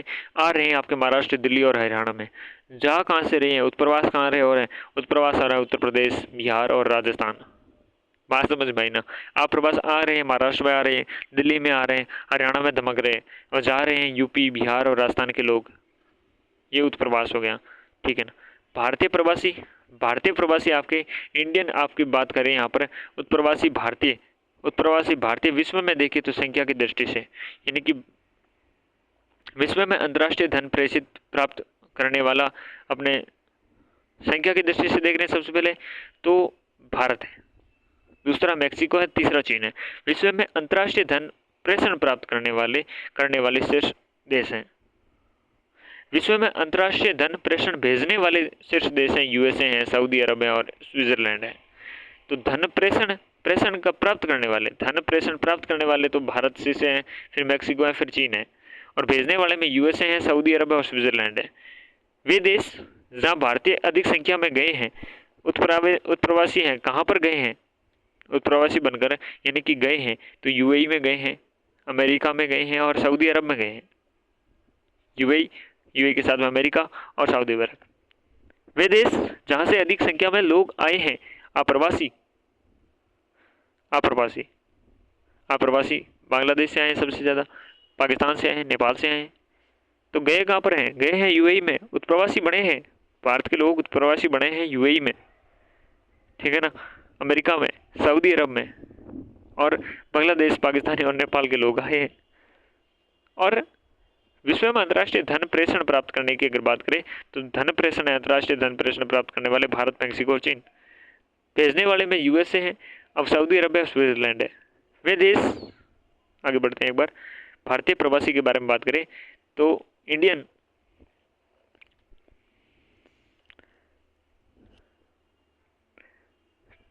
हैं आपके महाराष्ट्र, दिल्ली और हरियाणा में। जहाँ कहाँ से रहे हैं, उत्प्रवास कहाँ रहे हो रहे हैं, उत्प्रवास आ रहा है उत्तर प्रदेश, बिहार और राजस्थान। बात समझ भाई ना, आप प्रवास आ रहे हैं महाराष्ट्र में, आ रहे हैं दिल्ली में, आ रहे हैं हरियाणा में धमक रहे हैं, और जा रहे हैं यूपी, बिहार और राजस्थान के लोग, ये उत्प्रवास हो गया, ठीक है ना। भारतीय प्रवासी आपके इंडियन आपकी बात करें यहाँ पर, उत्प्रवासी भारतीय विश्व में देखें तो संख्या की दृष्टि से, यानी कि विश्व में अंतर्राष्ट्रीय धन प्रेषित प्राप्त करने वाला अपने संख्या की दृष्टि से देख रहे हैं सबसे पहले तो भारत है, दूसरा मैक्सिको है, तीसरा चीन है। विश्व में अंतर्राष्ट्रीय धन प्रेषण प्राप्त करने वाले शीर्ष देश हैं। विश्व में अंतर्राष्ट्रीय धन प्रेषण भेजने वाले शीर्ष देश हैं, यूएसए हैं, सऊदी अरब है और स्विट्जरलैंड है। तो धन प्रेषण का प्राप्त करने वाले तो भारत से हैं, फिर मैक्सिको है, फिर चीन है, और भेजने वाले में यूएसए है, सऊदी अरब है और स्विट्जरलैंड है। वे देश जहाँ भारतीय अधिक संख्या में गए हैं, उत्प्रवासी हैं, कहाँ पर गए हैं उत्प्रवासी बनकर, यानी कि गए हैं तो यूएई में गए हैं, अमेरिका में गए हैं और सऊदी अरब में गए हैं। यूएई के साथ में अमेरिका और सऊदी अरब, वे देश जहाँ से अधिक संख्या में लोग आए हैं, अप्रवासी बांग्लादेश से आए हैं सबसे ज़्यादा, पाकिस्तान से आए हैं, नेपाल से आए हैं। तो गए कहाँ पर हैं, गए हैं यूएई में, उत्प्रवासी बने हैं, भारत के लोग उत्प्रवासी बने हैं यूएई में, ठीक है ना, अमेरिका में, सऊदी अरब में, और बांग्लादेश, पाकिस्तान और नेपाल के लोग आए हैं। और विश्व में अंतर्राष्ट्रीय धन प्रेषण प्राप्त करने की अगर बात करें तो अंतर्राष्ट्रीय धन प्रेषण प्राप्त करने वाले भारत, मैक्सिको और चीन, भेजने वाले में यूएसए हैं, अब सऊदी अरब है, स्विट्जरलैंड है। वे देश, आगे बढ़ते हैं एक बार, भारतीय प्रवासी के बारे में बात करें तो इंडियन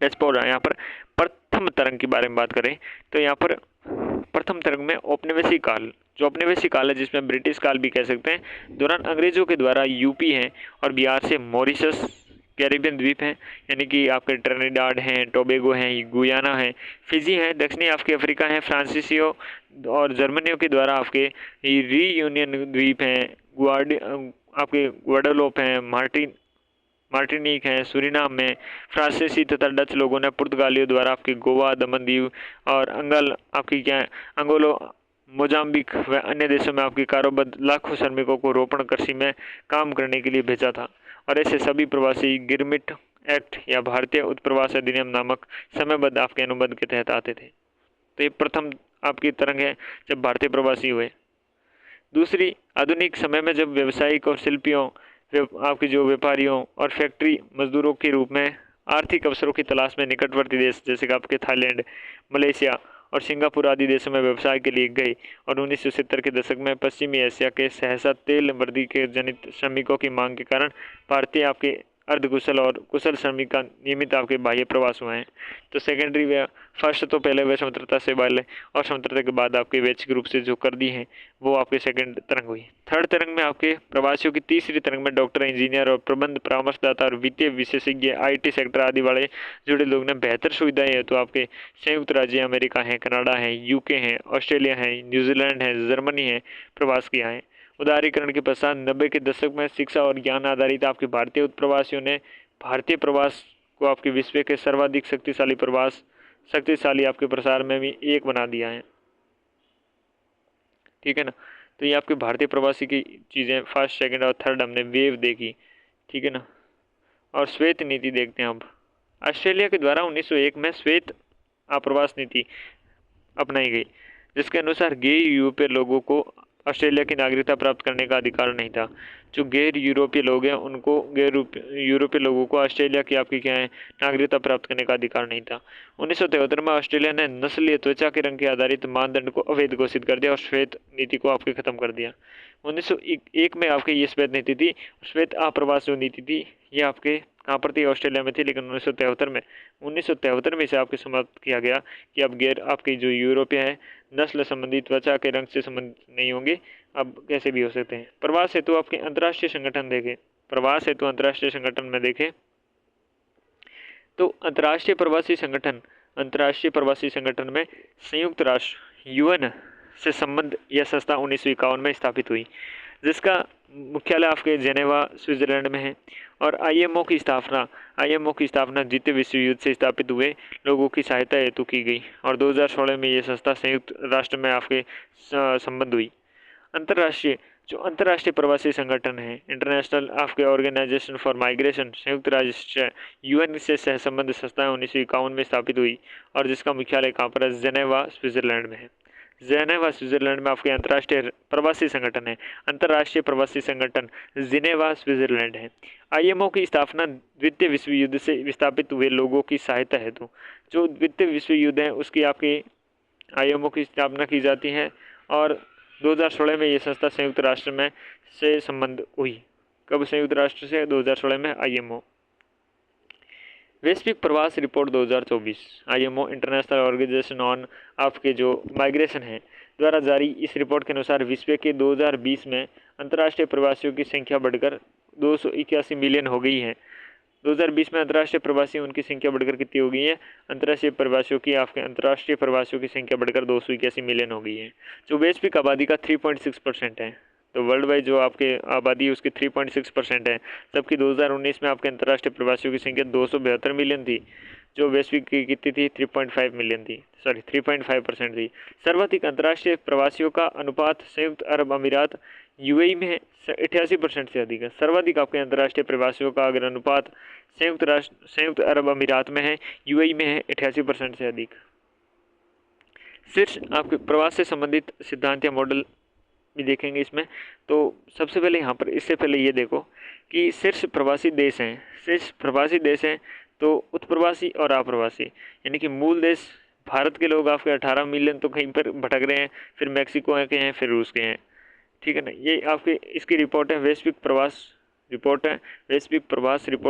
डियास्पोरा, यहाँ पर प्रथम तरंग के बारे में बात करें तो यहाँ पर प्रथम तरंग में औपनिवेशिक काल, जो औपनिवेशिक काल है जिसमें ब्रिटिश काल भी कह सकते हैं, दौरान अंग्रेजों के द्वारा यूपी है और बिहार से मॉरिशस कैरिबियन द्वीप हैं, यानी कि आपके ट्रिनिडाड हैं, टोबेगो हैं, गुयाना है, फिजी हैं, दक्षिणी आपके अफ्रीका हैं, फ्रांसीसियो और जर्मनियों के द्वारा आपके रीयूनियन द्वीप हैं, आपके ग्वाडेलोप हैं, मार्टिनिक है, सूरीनाम में फ्रांसीसी तथा डच लोगों ने पुर्तगालियों द्वारा आपके गोवा, दमन दीव और आपकी क्या है अंगोलो, मोजाम्बिक व अन्य देशों में आपकी कारोबार लाखों श्रमिकों को रोपण कृषि में काम करने के लिए भेजा था। और ऐसे सभी प्रवासी गिरमिट एक्ट या भारतीय उत्प्रवास अधिनियम नामक समयबद्ध आपके अनुबंध के तहत आते थे। तो ये प्रथम आपकी तरंग है जब भारतीय प्रवासी हुए। दूसरी, आधुनिक समय में जब व्यावसायिक और शिल्पियों, आपके जो व्यापारियों और फैक्ट्री मजदूरों के रूप में आर्थिक अवसरों की तलाश में निकटवर्ती देश जैसे कि आपके थाईलैंड, मलेशिया और सिंगापुर आदि देशों में व्यवसाय के लिए गए और 1970 के दशक में पश्चिमी एशिया के सहसा तेल वर्दी के जनित श्रमिकों की मांग के कारण भारतीय आपके अर्धकुशल और कुशल श्रमिक का नियमित आपके बाह्य प्रवास हुए हैं। तो सेकेंडरी वे फर्स्ट तो पहले वे स्वतंत्रता से पहले और स्वतंत्रता के बाद आपके वैश्विक रूप से जो कर दी हैं वो आपके सेकंड तरंग हुई। थर्ड तरंग में आपके प्रवासियों की तीसरी तरंग में डॉक्टर, इंजीनियर और प्रबंध परामर्शदाता और वित्तीय विशेषज्ञ, IT सेक्टर आदि वाले जुड़े लोग ने बेहतर सुविधाएं है तो आपके संयुक्त राज्य अमेरिका है, कनाडा है, UK है, ऑस्ट्रेलिया है, न्यूजीलैंड है, जर्मनी है, प्रवास किया है। उदारीकरण के पश्चात 90 के दशक में शिक्षा और ज्ञान आधारित आपके भारतीय उत्प्रवासियों ने भारतीय प्रवास को आपके विश्व के सर्वाधिक शक्तिशाली आपके प्रसार में भी एक बना दिया है। ठीक है ना। तो ये आपके भारतीय प्रवासी की चीज़ें फर्स्ट, सेकंड और थर्ड हमने वेव देखी। ठीक है ना। और श्वेत नीति देखते हैं अब। ऑस्ट्रेलिया के द्वारा 1901 में श्वेत आप्रवास नीति अपनाई गई, जिसके अनुसार गैर यूरोपीय लोगों को ऑस्ट्रेलिया की नागरिकता प्राप्त करने का अधिकार नहीं था। जो गैर यूरोपीय लोग हैं उनको गैर यूरोपीय लोगों को ऑस्ट्रेलिया की आपकी क्या है नागरिकता प्राप्त करने का अधिकार नहीं था। 1973 में ऑस्ट्रेलिया ने नस्लीय त्वचा के रंग के आधारित मानदंड को अवैध घोषित कर दिया और श्वेत नीति को आपके खत्म कर दिया। 1901 में आपके ये श्वेत नीति थी। श्वेत आप्रवास जो नीति थी ये आपके कहाँ पर थी, ऑस्ट्रेलिया में थी, लेकिन 1973 में इसे आपके समाप्त किया गया कि अब गैर आपकी जो यूरोपीय है नस्ल संबंधी त्वचा के रंग से संबंधित नहीं होंगे, अब कैसे भी हो सकते हैं। प्रवास हेतु आपके अंतर्राष्ट्रीय संगठन देखें, प्रवास हेतु अंतर्राष्ट्रीय संगठन में देखें तो अंतर्राष्ट्रीय प्रवासी संगठन में संयुक्त राष्ट्र UN से संबंध यह संस्था 1951 में स्थापित हुई, जिसका मुख्यालय आपके जेनेवा स्विट्जरलैंड में है। और IMO की स्थापना द्वितीय विश्व युद्ध से स्थापित हुए लोगों की सहायता हेतु की गई और 2016 में ये संस्था संयुक्त राष्ट्र में आपके संबंध हुई। अंतर्राष्ट्रीय प्रवासी संगठन है, इंटरनेशनल आपके ऑर्गेनाइजेशन फॉर माइग्रेशन, संयुक्त राष्ट्र UN से सहसंबद्ध संस्था 1951 में स्थापित हुई और जिसका मुख्यालय कहाँ पर है, जेनेवा स्विट्जरलैंड में है। जेनेवा स्विट्जरलैंड में आपके अंतर्राष्ट्रीय प्रवासी संगठन है, अंतर्राष्ट्रीय प्रवासी संगठन जिनेवा स्विट्जरलैंड है। IMO की स्थापना द्वितीय विश्व युद्ध से विस्थापित हुए लोगों की सहायता हेतु, जो द्वितीय विश्व युद्ध है उसकी आपकी IMO की स्थापना की जाती है और 2016 में ये संस्था संयुक्त राष्ट्र में से संबंध हुई। कब संयुक्त राष्ट्र से, 2016 में IMO। वैश्विक प्रवास report 2024 IMO international organisation on आपके जो माइग्रेशन है द्वारा जारी इस रिपोर्ट के अनुसार विश्व के 2020 में अंतर्राष्ट्रीय प्रवासियों की संख्या बढ़कर 281 मिलियन हो गई है। 2020 में अंतर्राष्ट्रीय प्रवासी उनकी संख्या बढ़कर कितनी हो गई है, अंतर्राष्ट्रीय प्रवासियों की संख्या बढ़कर 281 मिलियन हो गई है, जो वैश्विक आबादी का 3.6% है। तो वर्ल्ड वाइड जो आपके आबादी है उसकी 3.6% है, जबकि 2019 में आपके अंतर्राष्ट्रीय प्रवासियों की संख्या 272 मिलियन थी, जो वैश्विक की कितनी थी 3.5% थी। सर्वाधिक अंतर्राष्ट्रीय प्रवासियों का अनुपात संयुक्त अरब अमीरात UAE में 88% से अधिक है। सर्वाधिक आपके अंतर्राष्ट्रीय प्रवासियों का अगर अनुपात संयुक्त अरब अमीरात में है, UAE में है 88% से अधिक। शीर्ष आपके प्रवास से संबंधित सिद्धांत या मॉडल भी देखेंगे इसमें। तो सबसे पहले यहाँ पर इससे पहले ये देखो कि शीर्ष प्रवासी देश हैं तो उत्प्रवासी और अप्रवासी, यानी कि मूल देश भारत के लोग आपके 18 मिलियन तो कहीं पर भटक रहे हैं, फिर मैक्सिको के हैं, फिर रूस के हैं। ठीक है ना। ये आपके इसकी रिपोर्ट है, वैश्विक प्रवास रिपोर्ट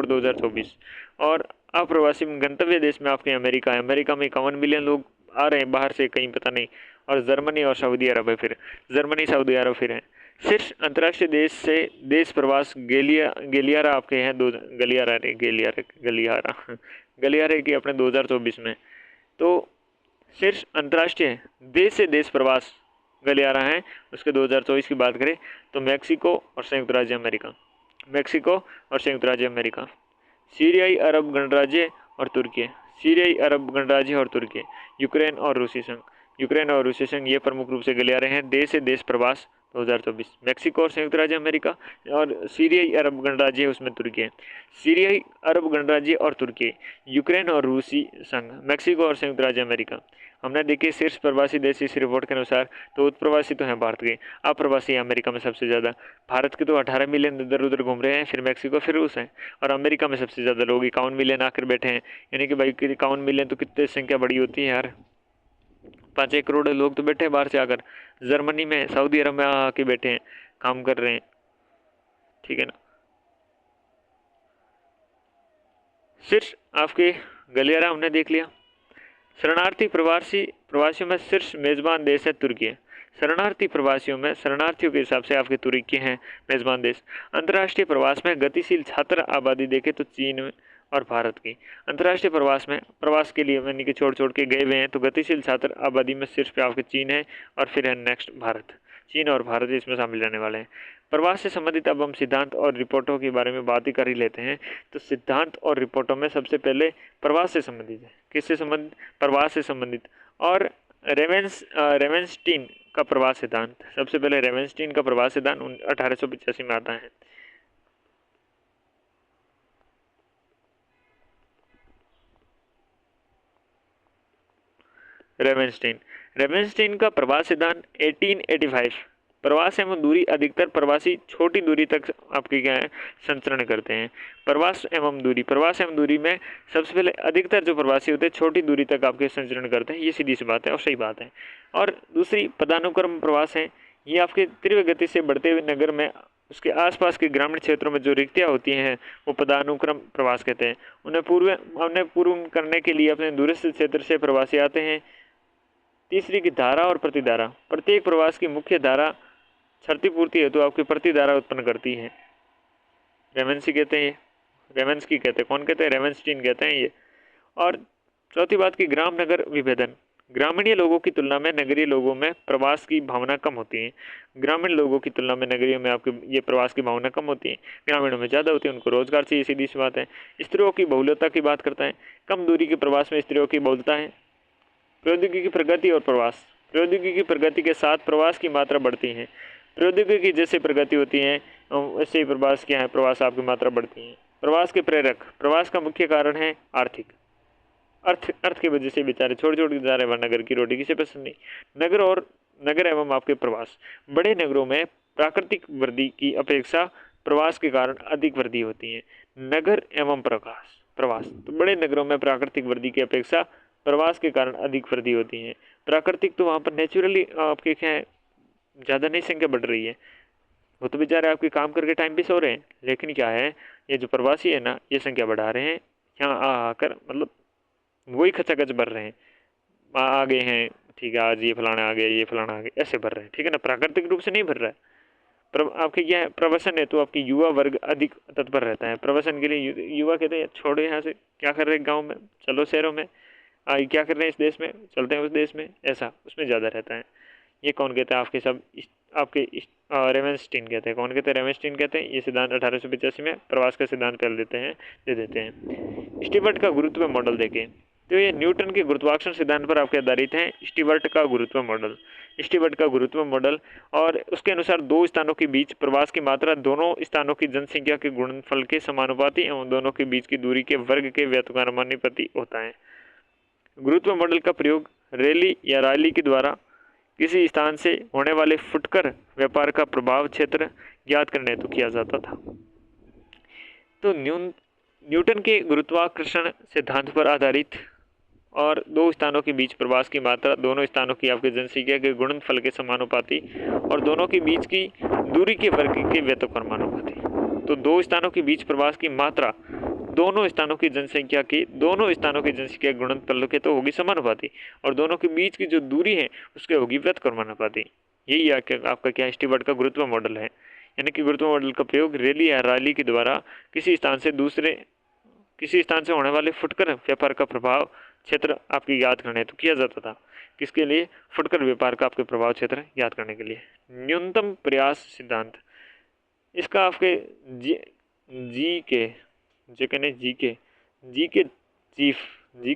2024। और अप्रवासी गंतव्य देश में आपके अमेरिका है, अमेरिका में 51 मिलियन लोग आ रहे हैं बाहर से, कहीं पता नहीं। और जर्मनी और सऊदी अरब है, फिर जर्मनी सऊदी अरब फिर है। शीर्ष अंतर्राष्ट्रीय देश से देश प्रवास गलियारा आपके हैं गलियारे की अपने 2024 में। तो शीर्ष अंतर्राष्ट्रीय देश से देश प्रवास गलियारा हैं उसके 2024 की बात करें तो मेक्सिको और संयुक्त राज्य अमेरिका, सीरियाई अरब गणराज्य और तुर्की, यूक्रेन और रूसी संघ ये प्रमुख रूप से गलियारे हैं देश से देश प्रवास 2024। मेक्सिको और संयुक्त राज्य अमेरिका और सीरियाई अरब गणराज्य उसमें तुर्की है। सीरियाई अरब गणराज्य और तुर्की, यूक्रेन और रूसी संघ, मेक्सिको और संयुक्त राज्य अमेरिका। हमने देखिए शीर्ष प्रवासी देश इस रिपोर्ट के अनुसार तो उत्प्रवासी तो हैं भारत के, अप्रवासी अमेरिका में सबसे ज़्यादा। भारत के तो 18 मिलियन इधर उधर घूम रहे हैं, फिर मेक्सिको फिर रूस है, और अमेरिका में सबसे ज़्यादा लोग 51 मिलियन आकर बैठे हैं। यानी कि भाई 51 मिलियन तो कितने संख्या बड़ी होती है यार, 5-1 करोड़ लोग तो बैठे हैं बाहर से आकर, जर्मनी में सऊदी अरब में आके बैठे हैं, काम कर रहे हैं, ठीक है ना। शीर्ष आपके गलियारा हमने देख लिया। शरणार्थी प्रवासियों में शीर्ष मेज़बान देश है तुर्की। शरणार्थियों के हिसाब से आपके तुर्की हैं मेज़बान देश। अंतर्राष्ट्रीय प्रवास में गतिशील छात्र आबादी देखें तो चीन और भारत की। अंतर्राष्ट्रीय प्रवास के लिए यानी कि छोड़ के गए हुए हैं तो गतिशील छात्र आबादी में शीर्ष पे आपके चीन है और फिर है नेक्स्ट भारत। चीन और भारत इसमें शामिल रहने वाले हैं। प्रवास से संबंधित अब हम सिद्धांत और रिपोर्टों के बारे में बात ही कर ही लेते हैं। तो सिद्धांत और रिपोर्टों में सबसे पहले प्रवास से संबंधित है। किससे संबंधित? प्रवास से संबंधित। और रेवेंस्टीन का प्रवास सिद्धांत, सबसे पहले रेवेंस्टीन का प्रवास सिद्धांत 1885 में आता है। रेवेंस्टीन का प्रवास सिद्धांत 1885। प्रवास एवं दूरी, अधिकतर प्रवासी छोटी दूरी तक आपकी क्या है संचरण करते हैं। प्रवास एवं दूरी में सबसे पहले अधिकतर जो प्रवासी होते हैं छोटी दूरी तक आपके संचरण करते हैं, ये सीधी सी बात है और सही बात है। और दूसरी पदानुक्रम प्रवास है, ये आपके तीव्र गति से बढ़ते हुए नगर में उसके आसपास के ग्रामीण क्षेत्रों में जो रिक्तियाँ होती हैं वो पदानुक्रम प्रवास कहते हैं। उन्हें पूर्ण करने के लिए अपने दूरस्थ क्षेत्र से प्रवासी आते हैं। तीसरी की धारा और प्रतिधारा, प्रत्येक प्रवास की मुख्य धारा क्षतिपूर्ति हेतु आपकी प्रतिधारा उत्पन्न करती है। रेवेंस्की कहते हैं, कौन कहते हैं? रेवेंस्टीन कहते हैं ये। और चौथी बात की ग्राम नगर विभेदन, ग्रामीण लोगों की तुलना में नगरीय लोगों में प्रवास की भावना कम होती है। ग्रामीण लोगों की तुलना में नगरीय में आपके ये प्रवास की भावना कम होती है, ग्रामीणों में ज़्यादा होती है, उनको रोजगार चाहिए, सीधी सी बात है। स्त्रियों की बहुलता की बात करता है, कम दूरी के प्रवास में स्त्रियों की बहुलता है। प्रौद्योगिकी प्रगति और प्रवास, प्रौद्योगिकी प्रगति के साथ प्रवास की मात्रा बढ़ती है। प्रौद्योगिकी जैसे प्रगति होती है वैसे ही प्रवास आपकी मात्रा बढ़ती है। प्रवास के प्रेरक, प्रवास का मुख्य कारण है आर्थिक, अर्थ की वजह से बेचारे छोड़ के जा रहे हैं, नगर की रोटी किसे पसंद नहीं। नगर एवं आपके प्रवास, बड़े नगरों में प्राकृतिक वृद्धि की अपेक्षा प्रवास के कारण अधिक वृद्धि होती है। नगर एवं प्रवास, तो बड़े नगरों में प्राकृतिक वृद्धि की अपेक्षा प्रवास के कारण अधिक वृद्धि होती है। प्राकृतिक तो वहाँ पर नेचुरली आपके क्या है ज़्यादा नहीं संख्या बढ़ रही है, वो तो बेचारे आपके काम करके टाइम पे सो रहे हैं, लेकिन क्या है ये जो प्रवासी है ना ये संख्या बढ़ा रहे हैं, यहाँ आकर मतलब वही खचाखच बढ़ रहे हैं, आ गए हैं, ठीक है, आज ये फलाना आ गया, ये फलाना आ गया, ऐसे बढ़ रहे हैं, ठीक है ना। प्राकृतिक रूप से नहीं बढ़ रहा है। आपके क्या है प्रवसन है तो आपकी युवा वर्ग अधिक तत्पर रहता है प्रवसन के लिए। युवा कहते हैं छोड़ो यहाँ से, क्या कर रहे हैं गाँव में, चलो शहरों में, क्या कर रहे हैं इस देश में, चलते हैं उस देश में, ऐसा उसमें ज़्यादा रहता है। ये कौन कहता है? रेवेंस्टीन कहते हैं। कौन कहते हैं? रेवेंस्टीन कहते हैं। ये सिद्धांत 1885 में प्रवास का सिद्धांत पहले दे देते हैं। स्टीवर्ट का गुरुत्व मॉडल देखें तो ये न्यूटन के गुरुत्वाकर्षण सिद्धांत पर आपके आधारित हैं। स्टीवर्ट का गुरुत्व मॉडल और उसके अनुसार दो स्थानों के बीच प्रवास की मात्रा दोनों स्थानों की जनसंख्या के गुणनफल के समानुपाती एवं दोनों के बीच की दूरी के वर्ग के व्युत्क्रमानुपाती होता है। गुरुत्व मॉडल का प्रयोग रायली के द्वारा किसी स्थान से होने वाले फुटकर व्यापार का प्रभाव क्षेत्र ज्ञात करने हेतु किया जाता था। तो न्यूटन के गुरुत्वाकर्षण सिद्धांत पर आधारित और दो स्थानों के बीच प्रवास की मात्रा दोनों स्थानों की आपकी जनसंख्या के गुणनफल के समानुपाती और दोनों के बीच की दूरी के वर्ग के व्युत्क्रमानुपाती। तो दो स्थानों के बीच प्रवास की मात्रा दोनों स्थानों की जनसंख्या गुणनफल के तो होगी समानुपाती और दोनों के बीच की जो दूरी है उसके होगी व्युत्क्रमानुपाती। यही आपका क्या स्टीवर्ट का गुरुत्व मॉडल है। यानी कि गुरुत्व मॉडल का प्रयोग रेली या रायली के द्वारा किसी स्थान से होने वाले फुटकर व्यापार का प्रभाव क्षेत्र आपकी याद करने हेतु किया जाता था। किसके लिए? फुटकर व्यापार का आपके प्रभाव क्षेत्र याद करने के लिए। न्यूनतम प्रयास सिद्धांत, इसका आपके जी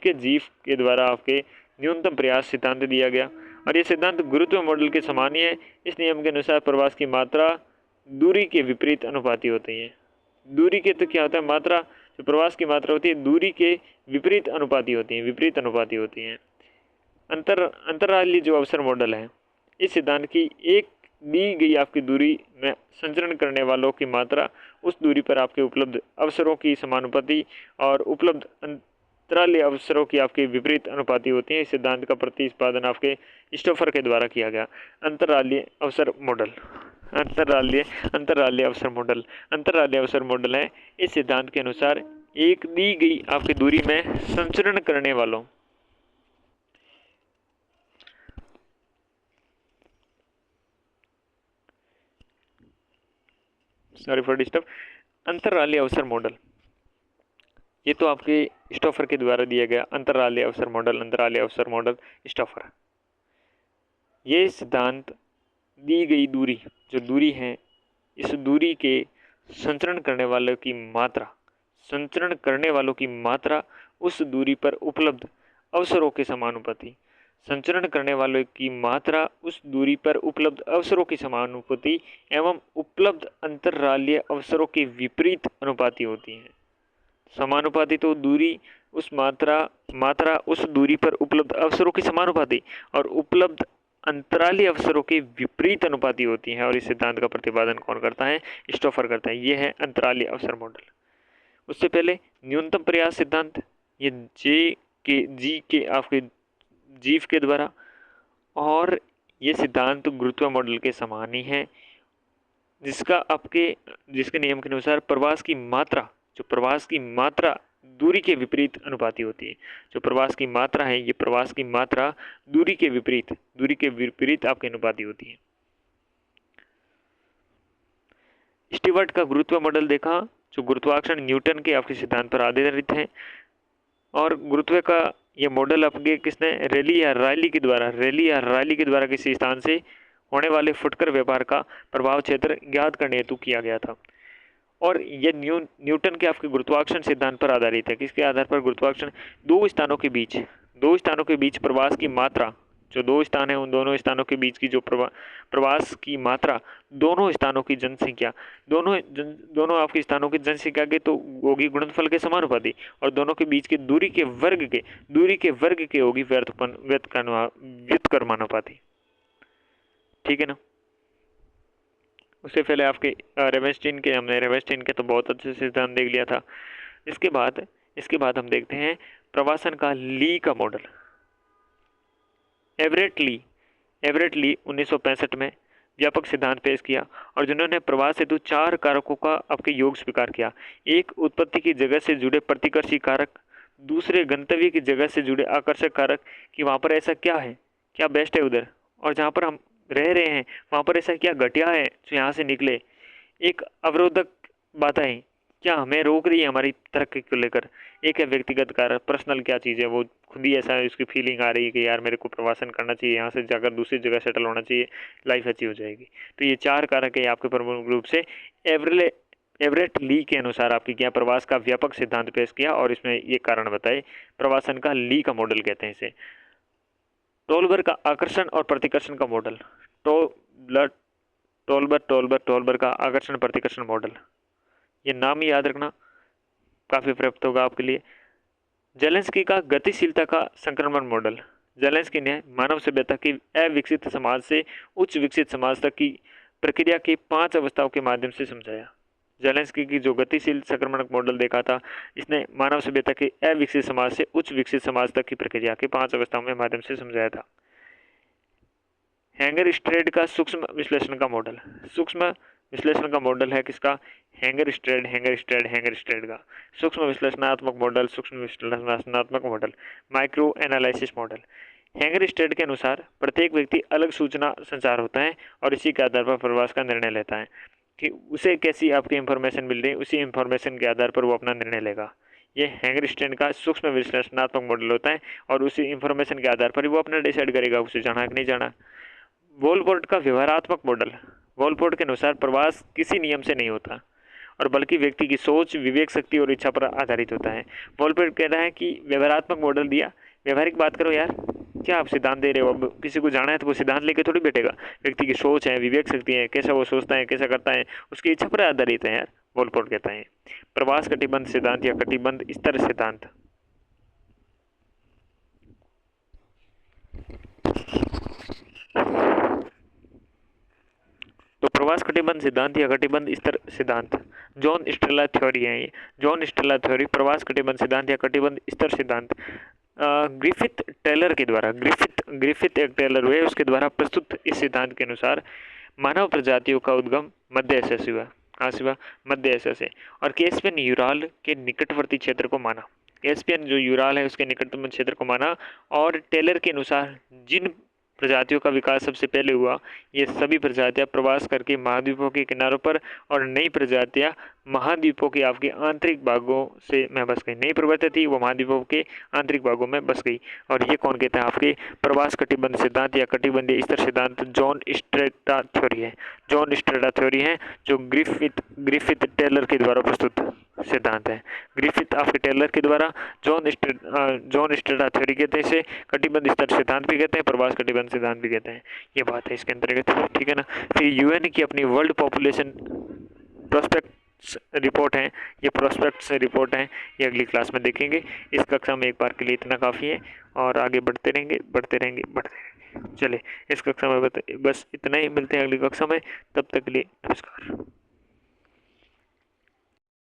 के जीफ के द्वारा आपके न्यूनतम प्रयास सिद्धांत दिया गया और ये सिद्धांत गुरुत्व मॉडल के समान ही है। इस नियम के अनुसार प्रवास की मात्रा दूरी के विपरीत अनुपाती होती है। दूरी के तो क्या होता है, मात्रा, जो प्रवास की मात्रा होती है दूरी के विपरीत अनुपाती होती हैं। अंतराली जो अवसर मॉडल है, इस सिद्धांत की एक दी गई आपकी दूरी में संचरण करने वालों की मात्रा उस दूरी पर आपके उपलब्ध अवसरों की समानुपाती और उपलब्ध अंतराली अवसरों की आपके विपरीत अनुपाती होती है। इस सिद्धांत का प्रतिपादन आपके स्टोफर के द्वारा किया गया। अंतराली अवसर मॉडल है। इस सिद्धांत के अनुसार एक दी गई आपकी दूरी में संचरण करने वालों अंतराली अवसर मॉडल, ये तो आपके स्टोफर के द्वारा दिया गया अंतराली अवसर मॉडल स्टोफर। ये सिद्धांत दी गई दूरी, जो दूरी है, इस दूरी के संचरण करने वालों की मात्रा उस दूरी पर उपलब्ध अवसरों के समानुपाती एवं उपलब्ध अंतरालीय अवसरों के विपरीत अनुपाती होती है। समानुपाती तो दूरी उस मात्रा उस दूरी पर उपलब्ध अवसरों की समानुपाती और उपलब्ध अंतराली अवसरों के विपरीत अनुपाती होती है। और इस सिद्धांत का प्रतिपादन कौन करता है? स्टोफर करता है। ये है अंतराली अवसर मॉडल। उससे पहले न्यूनतम प्रयास सिद्धांत, ये जी के आपके जीव के द्वारा, और ये सिद्धांत गुरुत्व मॉडल के समान ही है, जिसके नियम के अनुसार प्रवास की मात्रा दूरी के विपरीत अनुपाती होती है। जो प्रवास की मात्रा है, ये प्रवास की मात्रा दूरी के विपरीत आपके अनुपाती होती है। स्टीवर्ट का गुरुत्व मॉडल देखा, जो गुरुत्वाकर्षण न्यूटन के आपके सिद्धांत पर आधारित है। और गुरुत्व का ये मॉडल आपके किसने? रेली या रायली के द्वारा किसी स्थान से होने वाले फुटकर व्यापार का प्रभाव क्षेत्र ज्ञात करने हेतु किया गया था। और ये न्यूटन के आपके गुरुत्वाकर्षण सिद्धांत पर आधारित है। किसके आधार पर? गुरुत्वाकर्षण। दो स्थानों के बीच प्रवास की मात्रा, जो दो स्थान है उन दोनों स्थानों के बीच की जो प्रवास की मात्रा, दोनों स्थानों की जनसंख्या, दोनों आपके स्थानों की जनसंख्या के तो होगी गुणनफल के समानुपाती, और दोनों के बीच की दूरी के वर्ग के होगी व्युत्क्रमानुपाती। ठीक है ना। उससे पहले आपके हमने रेवेस्टीन के तो बहुत अच्छे से सिद्धांत देख लिया था। इसके बाद हम देखते हैं प्रवासन का ली का मॉडल। एवरेट ली 1965 में व्यापक सिद्धांत पेश किया और जिन्होंने प्रवास हेतु 4 कारकों का आपके योग स्वीकार किया। एक, उत्पत्ति की जगह से जुड़े प्रतिकर्षी कारक। दूसरे, गंतव्य की जगह से जुड़े आकर्षक कारक, कि वहाँ पर ऐसा क्या है, क्या बेस्ट है उधर, और जहाँ पर हम रह रहे हैं वहाँ पर ऐसा क्या घटिया है जो यहाँ से निकले। एक, अवरोधक बाधाएं, क्या हमें रोक रही है हमारी तरक्की को लेकर। एक है व्यक्तिगत कारक, पर्सनल क्या चीज़ है, वो खुद ही ऐसा है, उसकी फीलिंग आ रही है कि यार मेरे को प्रवासन करना चाहिए, यहाँ से जाकर दूसरी जगह सेटल होना चाहिए, लाइफ अच्छी हो जाएगी। तो ये 4 कारक है आपके प्रमुख रूप से एवरेट ली के अनुसार आपकी क्या प्रवास का व्यापक सिद्धांत पेश किया और इसमें ये कारण बताए। प्रवासन का ली का मॉडल कहते हैं इसे। टोलबर का आकर्षण और प्रतिकर्षण का मॉडल। टोलबर का आकर्षण प्रतिकर्षण मॉडल, ये नाम ही याद रखना, काफ़ी पर्याप्त होगा आपके लिए। जेलेंस्की का गतिशीलता का संक्रमण मॉडल। जेलेंस्की ने मानव सभ्यता की अविकसित समाज से उच्च विकसित समाज तक की प्रक्रिया की 5 अवस्थाओं के माध्यम से समझाया। जेलेंस्की की जो गतिशील संक्रमणक मॉडल देखा था, इसने मानव सभ्यता के अविकसित समाज से उच्च विकसित समाज तक की प्रक्रिया की 5 अवस्थाओं में माध्यम से समझाया था। हैंगर स्ट्रेड का सूक्ष्म विश्लेषण का मॉडल है किसका? हैंगर स्ट्रेड का सूक्ष्म विश्लेषणात्मक model. Micro analysis model, hanger state के अनुसार प्रत्येक व्यक्ति अलग सूचना संचार होता है और इसी के आधार पर प्रवास का निर्णय लेता है कि उसे कैसी आपकी इंफॉर्मेशन मिल रही है, उसी इंफॉर्मेशन के आधार पर वो अपना निर्णय लेगा। ये हैंगर स्टेट का सूक्ष्म विश्लेषणात्मक मॉडल होता है और उसी इंफॉर्मेशन के आधार पर ही वो अपना डिसाइड करेगा उसे जाना है कि नहीं जाना। वॉलपोर्ट का व्यवहारात्मक मॉडल। वॉलपोर्ट के अनुसार प्रवास किसी नियम से नहीं होता और बल्कि व्यक्ति की सोच, विवेक शक्ति और इच्छा पर आधारित होता है। वॉलपोर्ट कह रहा है कि व्यवहारात्मक मॉडल दिया, व्यवहारिक बात करो यार, क्या आप सिद्धांत दे रहे हो? अब किसी को जाना है तो वो सिद्धांत लेके थोड़ी बैठेगा। व्यक्ति की सोच है, विवेक शक्ति है, कैसा वो सोचता है, कैसा करता है, उसकी इच्छा पर आधारित है यार। वॉलपोर्ट कहता है प्रवास कटिबंध सिद्धांत या कटिबंध स्तर सिद्धांत। तो प्रवास कटिबंध सिद्धांत या कटिबंध स्तर सिद्धांत जॉन स्टेला थ्योरी है। ये जॉन स्टेला थ्योरी प्रवास कटिबंध सिद्धांत या कटिबंध स्तर सिद्धांत ग्रिफिथ टेलर के द्वारा, ग्रिफिथ एक टेलर हुए, उसके द्वारा प्रस्तुत इस सिद्धांत के अनुसार मानव प्रजातियों का उद्गम मध्य एशिया से हुआ। कहाँ से हुआ? मध्य एशिया से। और कैस्पियन यूराल के निकटवर्ती क्षेत्र को माना। कैस्पियन जो यूराल है उसके निकटतम क्षेत्र को माना। और टेलर के अनुसार जिन प्रजातियों का विकास सबसे पहले हुआ, ये सभी प्रजातियां प्रवास करके महाद्वीपों के किनारों पर और नई प्रजातियां महाद्वीपों के आपके आंतरिक भागों से में बस गई। नई प्रजाति थी वो महाद्वीपों के आंतरिक भागों में बस गई। और ये कौन कहता है? आपके प्रवास कटिबंध सिद्धांत या कटिबंधीय स्तर सिद्धांत जॉन स्ट्रेटा थ्योरी है। जॉन स्ट्रेटा थ्योरी है जो ग्रिफिथ टेलर के द्वारा प्रस्तुत सिद्धांत है। ग्रिफिथ आपके टेलर के द्वारा जॉन स्ट्रेटा थ्योरी कहते हैं इसे। कटिबंध स्तर सिद्धांत भी कहते हैं, प्रवास कटिबंध सिद्धांत भी कहते हैं। ये बात है इसके अंतर्गत, ठीक है ना। फिर यूएन की अपनी वर्ल्ड पॉपुलेशन प्रोस्पेक्ट्स रिपोर्ट है, ये प्रोस्पेक्ट्स रिपोर्ट है, ये अगली क्लास में देखेंगे। इस कक्षा में एक बार के लिए इतना काफ़ी है और आगे बढ़ते रहेंगे बढ़ते रहेंगे बढ़ते रहेंगे। चले इस कक्षा में बस इतना ही, मिलते हैं अगली कक्षा में, तब तक के लिए नमस्कार।